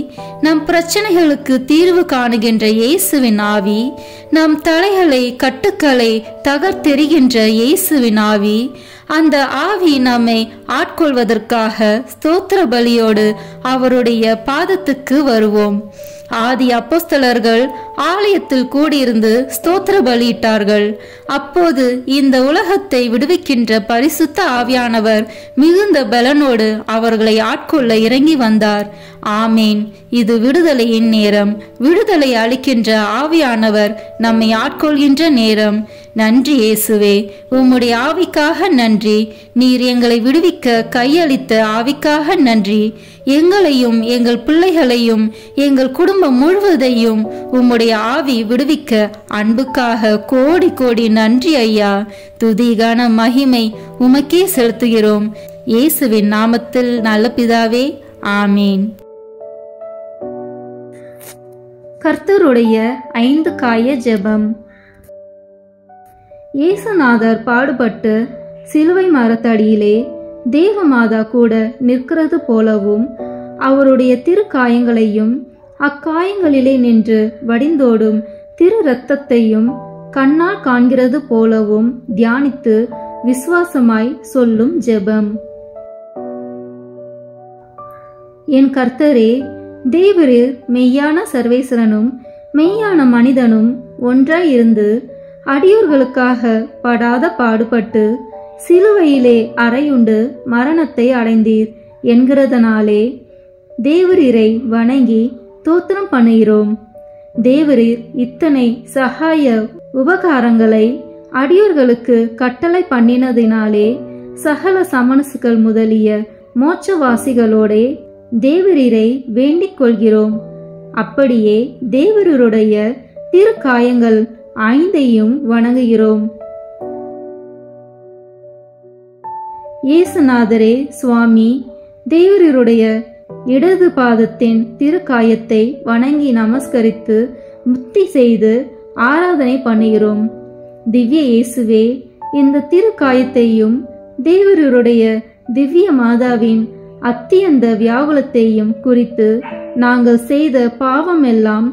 நம் பிரச்சனைகளுக்கு தீர்வு காணுகின்ற இயேசுவின் ஆவி, நம் தலைகளை கட்டுக்களை தகர்த்தெறிகின்ற இயேசுவின் ஆவி, அந்த ஆவி நம்மை ஆட்கொள்வதற்காக ஸ்தோத்திர பலியோடு அவருடைய பாதத்துக்கு வருவோம். ஆதி அப்போஸ்தலர்கள் ஆலயத்தில் கூடியிருந்து ஸ்தோத்திர பலியிட்டார்கள். அப்போது இந்த உலகத்தை விடுவிக்கின்ற பரிசுத்த ஆவியானவர் மிகுந்த பலனோடு அவர்களை ஆட்கொள்ள இறங்கி வந்தார். ஆமேன். இது விடுதலையின் நேரம். விடுதலை அளிக்கின்ற ஆவியானவர் நம்மை ஆட்கொள்கின்ற நேரம். நன்றி இயேசுவே, உம்முடைய ஆவிக்காக நன்றி. நீர் எங்களை விடுவிக்க கையளித்த ஆவிக்காக நன்றி. எங்களையும் எங்கள் பிள்ளைகளையும் எங்கள் குடும்பம் முழுவதையும் உம்முடைய ஆவி விடுவிக்க அன்புக்காக கோடி கோடி நன்றி ஐயா. துதி கன மகிமை உமக்கே செலுத்துகிறோம். இயேசுவின் நாமத்தில் நல்ல பிதாவே, ஆமீன். கர்த்தருடைய 5 காய ஜெபம். இயேசுநாதர் பாடுபட்டு சிலுவை மரத்தடியிலே தேவமாதா கூட நிற்கிறது போலவும், அவருடைய திருக்காயங்களையும் அக்காயங்களிலே நின்று வடிந்தோடும் திரு இரத்தத்தையும் கண்ணால் காண்கிறது போலவும் தியானித்து விசுவாசமாய் சொல்லும் ஜெபம். என் கர்த்தரே, தேவரீர் மெய்யான சர்வேஸ்வரனும் மெய்யான மனிதனும் ஒன்றாய் இருந்து அடியோர்களுக்காக படாத பாடுபட்டு சிலுவையிலே அறையுண்டு மரணத்தை அடைந்தீர் என்கிறதனாலே தேவரீரை வணங்கி தோத்திரம் பண்ணுகிறோம். தேவரீர் இத்தனை சகாய உபகாரங்களை அடியோர்களுக்கு கட்டளை பண்ணினதினாலே சகல சமணசுகள் முதலிய மோட்சவாசிகளோடே தேவரீரை வேண்டிக் கொள்கிறோம். அப்படியே தேவரீருடைய திருக்காயங்கள் 5ஐயும் வணங்குகிறோம். இயேசுநாதரே சுவாமி, தேவரீருடைய இடது பாதத்தின் திருக்காயத்தை வணங்கி நமஸ்கரித்து முக்தி செய்து ஆராதனை பண்ணுகிறோம். திவ்ய இயேசுவே, இந்த திருக்காயத்தையும் தேவரீருடைய திவ்ய மாதாவின் அத்தியந்த வியாகுலத்தையும் குறித்து நாங்கள் செய்த பாவம் எல்லாம்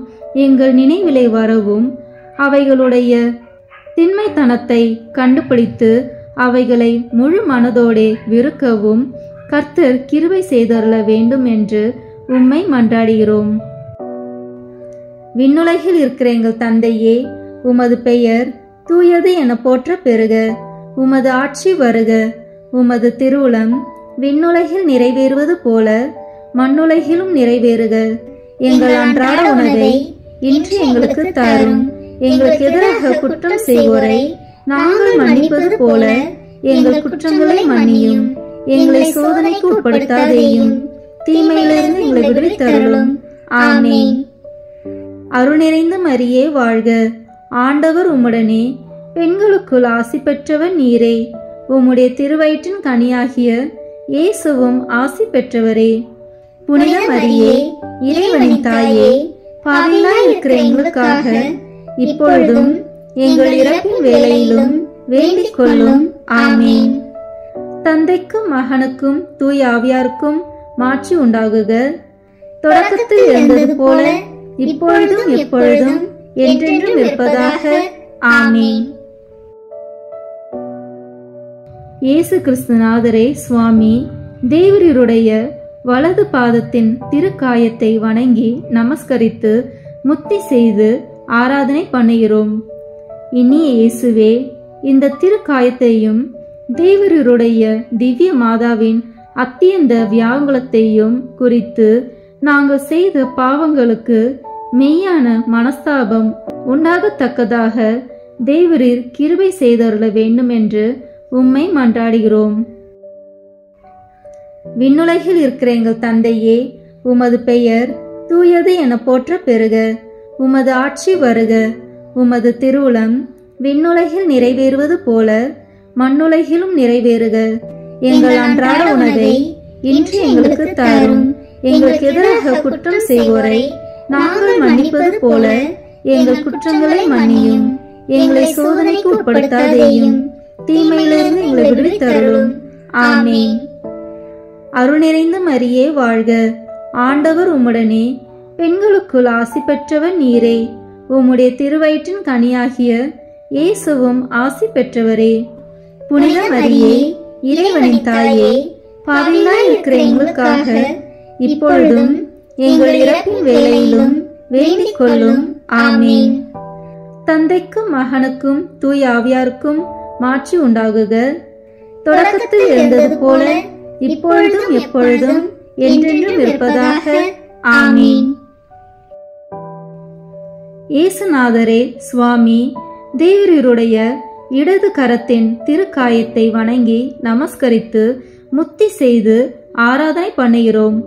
எங்கள் நினைவிலே வரவும், அவைகளுடைய திண்மைத்தனத்தை கண்டுபிடித்து அவைகளை முழு மனதோடே வெறுக்கவும் கர்த்தர் கிருபை செய்தருள வேண்டும் என்று உம்மை மன்றாடுகிறோம். விண்ணுலகில் இருக்கிற எங்கள் தந்தையே, உமது பெயர் தூயது என போற்ற பெறுக. உமது ஆட்சி வருக. உமது திருவுளம் விண்ணுலகில் நிறைவேறுவது போல மண்ணுலகிலும் நிறைவேறுக. எங்கள் அன்றாட உணவை இன்று எங்களுக்கு தாரும். எங்களுக்கு எதிராக குற்றம் செய்வோரை நாங்கள் மன்னிப்பது போல எங்கள் குற்றங்களை மன்னியும். எங்களை சோதனைக்கு உட்படுத்தாதேயும், தீமையிலிருந்து எங்களை விடுவித்தருளும். ஆமென். அருள் நிறைந்த மரியே வாழ்க. ஆண்டவர் உம்முடனே, பெண்களுக்குள் ஆசி பெற்றவர் நீரே. உம்முடைய திருவயிற்றின் கனியாகிய இயேசுவும் ஆசி பெற்றவரே. புனித மரியே, இறைவனின் தாயே, பாவிகளாய் இருக்கிற எங்களுக்காக இப்பொழுதும் எங்கள் இறப்பின் வேளையிலும் வேண்டிக் கொள்ளும். ஆமென். தந்தைக்கும் மகனுக்கும் தூய ஆவியாருக்கும் மாட்சி உண்டாகுக. தொடக்கத்தில் இருந்தது போல இப்பொழுதும் எப்பொழுதும் என்றென்றும் இருப்பதாக. ஆமென். இயேசு கிறிஸ்துநாதரே சுவாமி, தேவரீருடைய வலது பாதத்தின் திருக்காயத்தை வணங்கி நமஸ்கரித்து முத்தி செய்து ஆராதனை பண்ணுகிறோம். இனிய இயேசுவே, இந்த திருக்காயத்தையும் தேவரீருடைய திவ்ய மாதாவின் அத்தியந்த வியாகுலத்தையும் குறித்து நாங்கள் செய்த பாவங்களுக்கு மெய்யான மனஸ்தாபம் உண்டாகத்தக்கதாக தேவரீர் கிருபை செய்தருள வேண்டும் என்று உம்மை மன்றாடுகிறோம். விண்ணுலகில் இருக்கிற எங்கள் தந்தையே, உமது பெயர் தூயது என போற்ற பெறுக. உமது ஆட்சி வருக. உமது திருவுளம் விண்ணுலகில் நிறைவேறுவது போல மண்ணுலகிலும் நிறைவேறுக. எங்கள் அன்றாட உணவை இன்று எங்களுக்கு தாரும். எங்களுக்கு எதிராக குற்றம் செய்வோரை நாங்கள் மன்னிப்பது போல எங்கள் குற்றங்களை மன்னியும். எங்களை சோதனைக்கு உட்படுத்தாதேயும், தீமையிலிருந்து எங்களை விடுவித்தருளும். ஆமென். அருள் நிறைந்த மரியே வாழ்க. ஆண்டவர் உம்முடனே, பெண்களுக்குள் ஆசி பெற்றவர் நீரே. உம்முடைய திருவயிற்றின் கனியாகிய இயேசுவும் ஆசி பெற்றவரே. புனித மரியே, இறைவனின் தாயே, பாவிகளாய் இருக்கிற எங்களுக்காக இப்பொழுதும் எங்கள் இறப்பின் வேளையிலும் வேண்டிக் கொள்ளும். ஆமென். தந்தைக்கும் மகனுக்கும் தூய ஆவியாருக்கும் மாட்சி உண்டாகுக. தொடக்கத்தில் இருந்தது போல இப்பொழுதும் எப்பொழுதும் என்றென்றும் இருப்பதாக. ஆமென். இயேசுநாதரே சுவாமி, தேவரீருடைய இடது கரத்தின் திருக்காயத்தை வணங்கி நமஸ்கரித்து முத்தி செய்து ஆராதனை பண்ணுகிறோம்.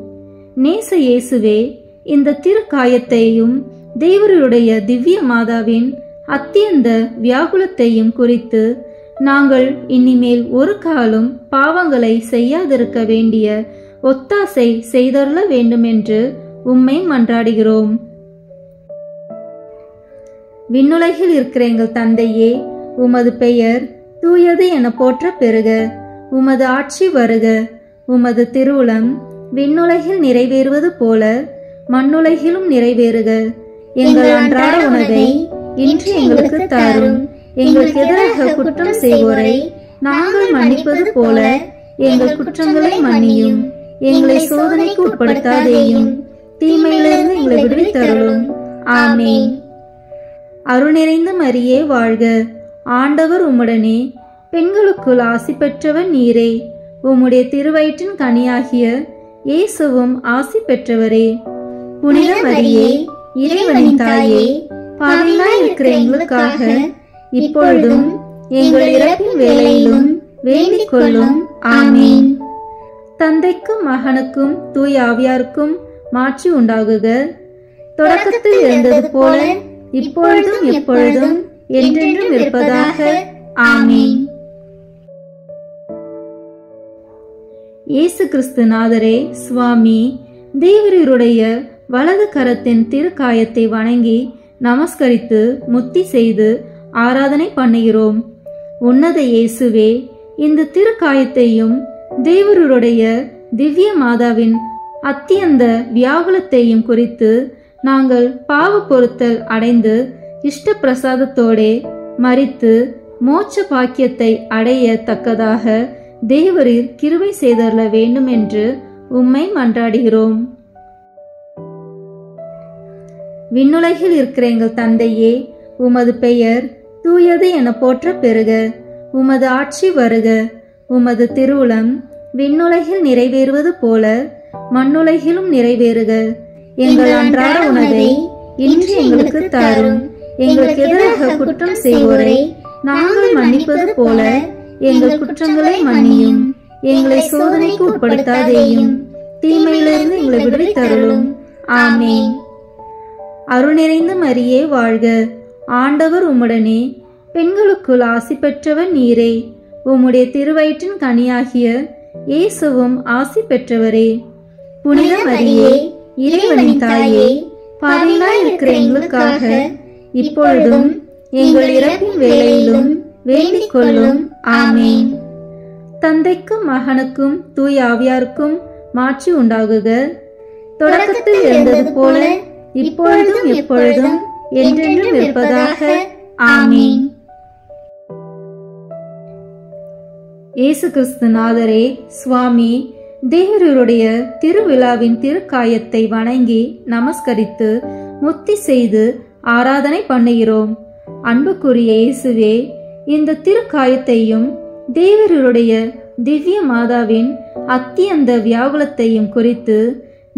நேச இயேசுவே, இந்த திருக்காயத்தையும் தேவரீருடைய திவ்ய மாதாவின் அத்தியந்த வியாகுலத்தையும் குறித்து நாங்கள் இனிமேல் ஒரு காலம் பாவங்களை செய்யாதிருக்க வேண்டிய ஒத்தாசை செய்தருள வேண்டுமென்று உம்மை மன்றாடுகிறோம். விண்ணுலகில் இருக்கிற எங்கள் தந்தையே, உமது பெயர் தூயது என போற்ற பெறுக. உமது ஆட்சி வருக. உமது திருவுளம் விண்ணுலகில் நிறைவேறுவது போல மண்ணுலகிலும் நிறைவேறுக. எங்கள் அன்றாட உணவை இன்று எங்களுக்கு தாரும். எங்களுக்கு எதிராக குற்றம் செய்வோரை நாங்கள் மன்னிப்பது போல எங்கள் குற்றங்களை மன்னியும். எங்களை சோதனைக்கு உட்படுத்தாதேயும், தீமையிலிருந்து எங்களை விடுவித்தருளும். ஆமென். அருள் நிறைந்த மரியே வாழ்க. ஆண்டவர் உம்முடனே, பெண்களுக்குள் ஆசி பெற்றவர் நீரே. உம்முடைய திருவயிற்றின் கனியாகிய இயேசுவும் ஆசி பெற்றவரே. புனித மரியே, இறைவனின் தாயே, பாவிகளாய் இருக்கிற எங்களுக்காக இப்பொழுதும் எங்கள் இறப்பின் வேளையிலும் வேண்டிக் கொள்ளும். ஆமென். தந்தைக்கும் மகனுக்கும் தூய ஆவியாருக்கும் மாட்சி உண்டாகுக. தொடக்கத்தில் இருந்தது போல இப்பொழுதும் எப்பொழுதும் என்றென்றும் இருப்பதாக. ஆமென். இயேசு கிறிஸ்துநாதரே சுவாமி, தேவரீருடைய வலது கரத்தின் திருக்காயத்தை வணங்கி நமஸ்கரித்து முத்தி செய்து ஆராதனை பண்ணுகிறோம். உன்னத இயேசுவே, இந்த திருக்காயத்தையும் தேவருடைய திவ்ய மாதாவின் அத்தியந்த வியாகுலத்தையும் குறித்து நாங்கள் பாவ பொறுத்தல் அடைந்து இஷ்ட பிரசாதத்தோடே மரித்து மோட்ச பாக்கியத்தை அடைய தக்கதாக தேவரீர் கிருபை செய்தருள வேண்டும் என்று உம்மை மன்றாடுகிறோம். விண்ணுலகில் இருக்கிற எங்கள் தந்தையே, உமது பெயர் தூயது என போற்ற பெறுக. உமது ஆட்சி வருக. உமது திருவுளம் விண்ணுலகில் நிறைவேறுவது போல மண்ணுலகிலும் நிறைவேறுக. எங்கள் அன்றாட உணவை இன்று எங்களுக்கு தாரும். எங்களுக்கு எதிராக குற்றம் செய்வோரை நாங்கள் மன்னிப்பது போல எங்கள் குற்றங்களை மன்னியும். எங்களை சோதனைக்கு உட்படுத்தாதேயும், தீமையிலிருந்து எங்களை விடுவித்தருளும். ஆமேன். அருள் நிறைந்த மரியே வாழ்க. ஆண்டவர் உம்முடனே, பெண்களுக்குள் ஆசி பெற்றவர் நீரே. உம்முடைய திருவயிற்றின் கனியாகிய இயேசுவும் ஆசி பெற்றவரே. புனித மரியே, இறைவனின் தாயே, பாவிகளாய் இருக்கிற எங்களுக்காக இப்பொழுதும் எங்கள் இறப்பின் வேளையிலும் வேண்டிக் கொள்ளும். ஆமேன். தந்தைக்கும் மகனுக்கும் தூய ஆவியாருக்கும் மாட்சி உண்டாகுக. தொடக்கத்தில் இருந்தது போல இப்பொழுதும் எப்பொழுதும் என்றென்றும் இருப்பதாக. ஆமேன். இயேசு கிறிஸ்து நாதரே, சுவாமி, தேவருடைய திருவிழாவின் திருக்காயத்தை வணங்கி நமஸ்கரித்து முத்தி செய்து ஆராதனை பண்ணுகிறோம். அன்புக்குரிய இயேசுவே, இந்த திருக்காயத்தையும் தேவருடைய திவ்ய மாதாவின் அத்தியந்த வியாகுலத்தையும் குறித்து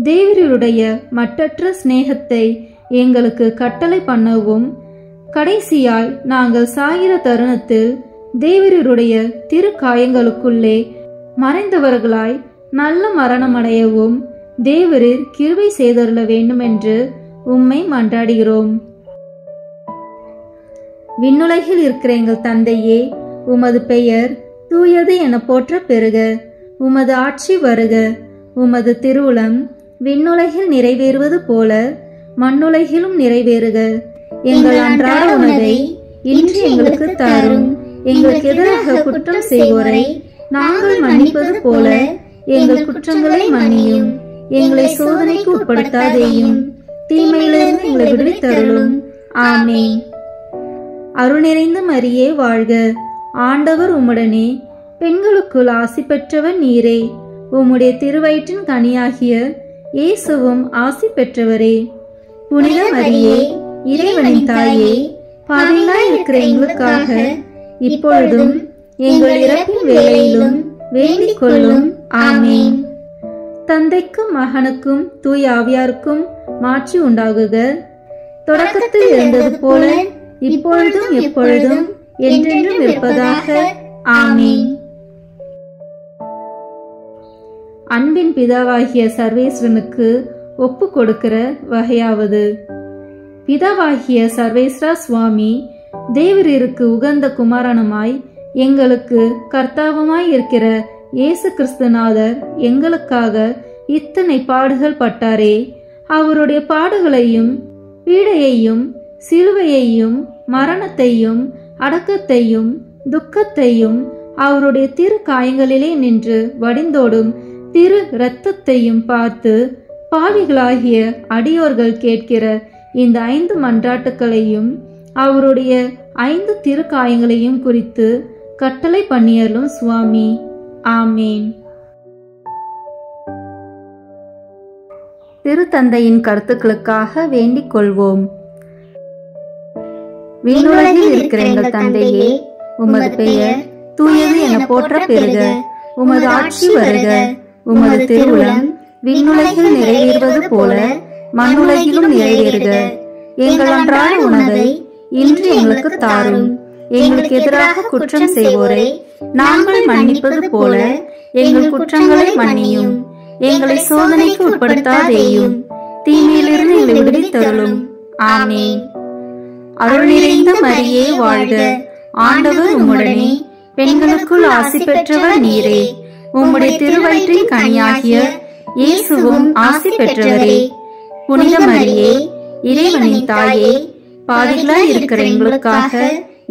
தேவருடைய மட்டற்ற சிநேகத்தை எங்களுக்கு கட்டளை பண்ணவும், கடைசியாய் நாங்கள் சாகிற தருணத்தில் தேவருடைய திருக்காயங்களுக்குள்ளே மறைந்தவர்களாய் நல்ல மரணமடையவும் தேவரீர் கிருபை செய்தருள வேண்டுமென்று உம்மை மன்றாடுகிறோம். விண்ணுலகில் இருக்கிற எங்கள் தந்தையே, உமது பெயர் தூயது என போற்ற பெறுக. உமது ஆட்சி வருக. உமது திருவுளம் விண்ணுலகில் நிறைவேறுவது போல மண்ணுலகிலும் நிறைவேறுக. எங்கள் அன்றாட உணவை இன்று எங்களுக்கு தாரும். எங்களுக்கு எதிராக குற்றம் செய்வோரை நாங்கள் மன்னிப்பது போல எங்கள் குற்றங்களை மன்னியும். எங்களை சோதனைக்கு உட்படுத்தாதேயும், தீமையிலிருந்து எங்களை விடுவித்தருளும். ஆமேன். அருள் நிறைந்த மரியே வாழ்க. ஆண்டவர் உம்முடனே, பெண்களுக்குள் ஆசி பெற்றவர் நீரே. உம்முடைய திருவயிற்றின் கனியாகிய இயேசுவும் ஆசி பெற்றவரே. புனித மரியே, இறைவனின் தாயே, பாவிகளாய் இருக்கிற எங்களுக்காக இப்பொழுதும் எங்கள் இறப்பின் வேளையிலும் வேண்டிக் கொள்ளும். ஆமேன். தந்தைக்கும் மகனுக்கும் தூய ஆவியாருக்கும் மாட்சி உண்டாகுக. தொடக்கத்தில் இருந்தது போல இப்பொழுதும் எப்பொழுதும் என்றென்றும் இருப்பதாக. ஆமேன். அன்பின் பிதாவாகிய சர்வேஸ்வரனுக்கு ஒப்பு கொடுக்கிற வகையாவது: பிதாவாகிய சர்வேஸ்வரா சுவாமி, தேவரீருக்கு உகந்த குமாரனுமாய் எங்களுக்கு கர்த்தாவுமாய் இருக்கிற இயேசு கிறிஸ்துநாதர் எங்களுக்காக இத்தனை பாடுகள் பட்டாரே. அவருடைய பாடுகளையும் பீடையையும் சிலுவையையும் மரணத்தையும் அடக்கத்தையும் துக்கத்தையும் அவருடைய திரு காயங்களிலே நின்று வடிந்தோடும் திரு இரத்தத்தையும் பார்த்து பாவிகளாகிய அடியோர்கள் கேட்கிற இந்த 5 மன்றாட்டுக்களையும் அவருடைய 5 திருக்காயங்களையும் குறித்து கட்டளை பண்ணியலும் சுவாமி. ஆமேன். திருத்தந்தையின் கருத்துக்களுக்காக வேண்டிக் கொள்வோம். விண்ணுலகில் இருக்கிற எங்கள் தந்தையே, உமது பெயர் தூயது என போற்ற பெறுக. உமது ஆட்சி வருக. உமது திருவுளம் விண்ணுலகில் நிறைவேறுவது போல மண்ணுலகிலும் நிறைவேறுக. எங்கள் அன்றாட உணவை இன்று எங்களுக்கு தாரும். எங்களுக்கு எதிராக குற்றம் செய்வோரை நாங்கள் மன்னிப்பது போல எங்கள் குற்றங்களை மன்னியும். எங்களை சோதனைக்கு உட்படுத்தாதேயும், தீமையிலிருந்து எங்களை விடுவித்தருளும். ஆமேன். அருள் நிறைந்த மரியே வாழ்க. ஆண்டவர் உம்முடனே, பெண்களுக்குள் ஆசி பெற்றவர் நீரே. உம்முடைய திருவயிற்றின் கனியாகிய இயேசுவும் ஆசி பெற்றவரே. புனித மரியே, இறைவனின் தாயே, பாவிகளாய் இருக்கிற எங்களுக்காக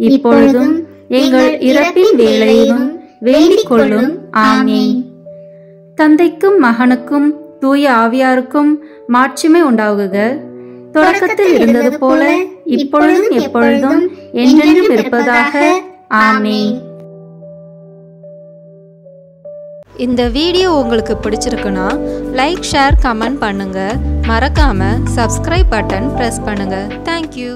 இப்பொழுதும் எங்கள் இறப்பின் வேளையிலும் வேண்டிக் கொள்ளும். ஆமேன். தந்தைக்கும் மகனுக்கும் தூய ஆவியாருக்கும் மாட்சிமை உண்டாகுக. தொடக்கத்தில் இருந்தது போல இப்பொழுதும் எப்பொழுதும் என்றென்றும் இருப்பதாக. ஆமேன். இந்த வீடியோ உங்களுக்கு பிடிச்சிருக்குன்னா லைக், ஷேர், கமெண்ட் பண்ணுங்க. மறக்காம சப்ஸ்கிரைப் பட்டன் பிரஸ் பண்ணுங்க. தேங்க்யூ.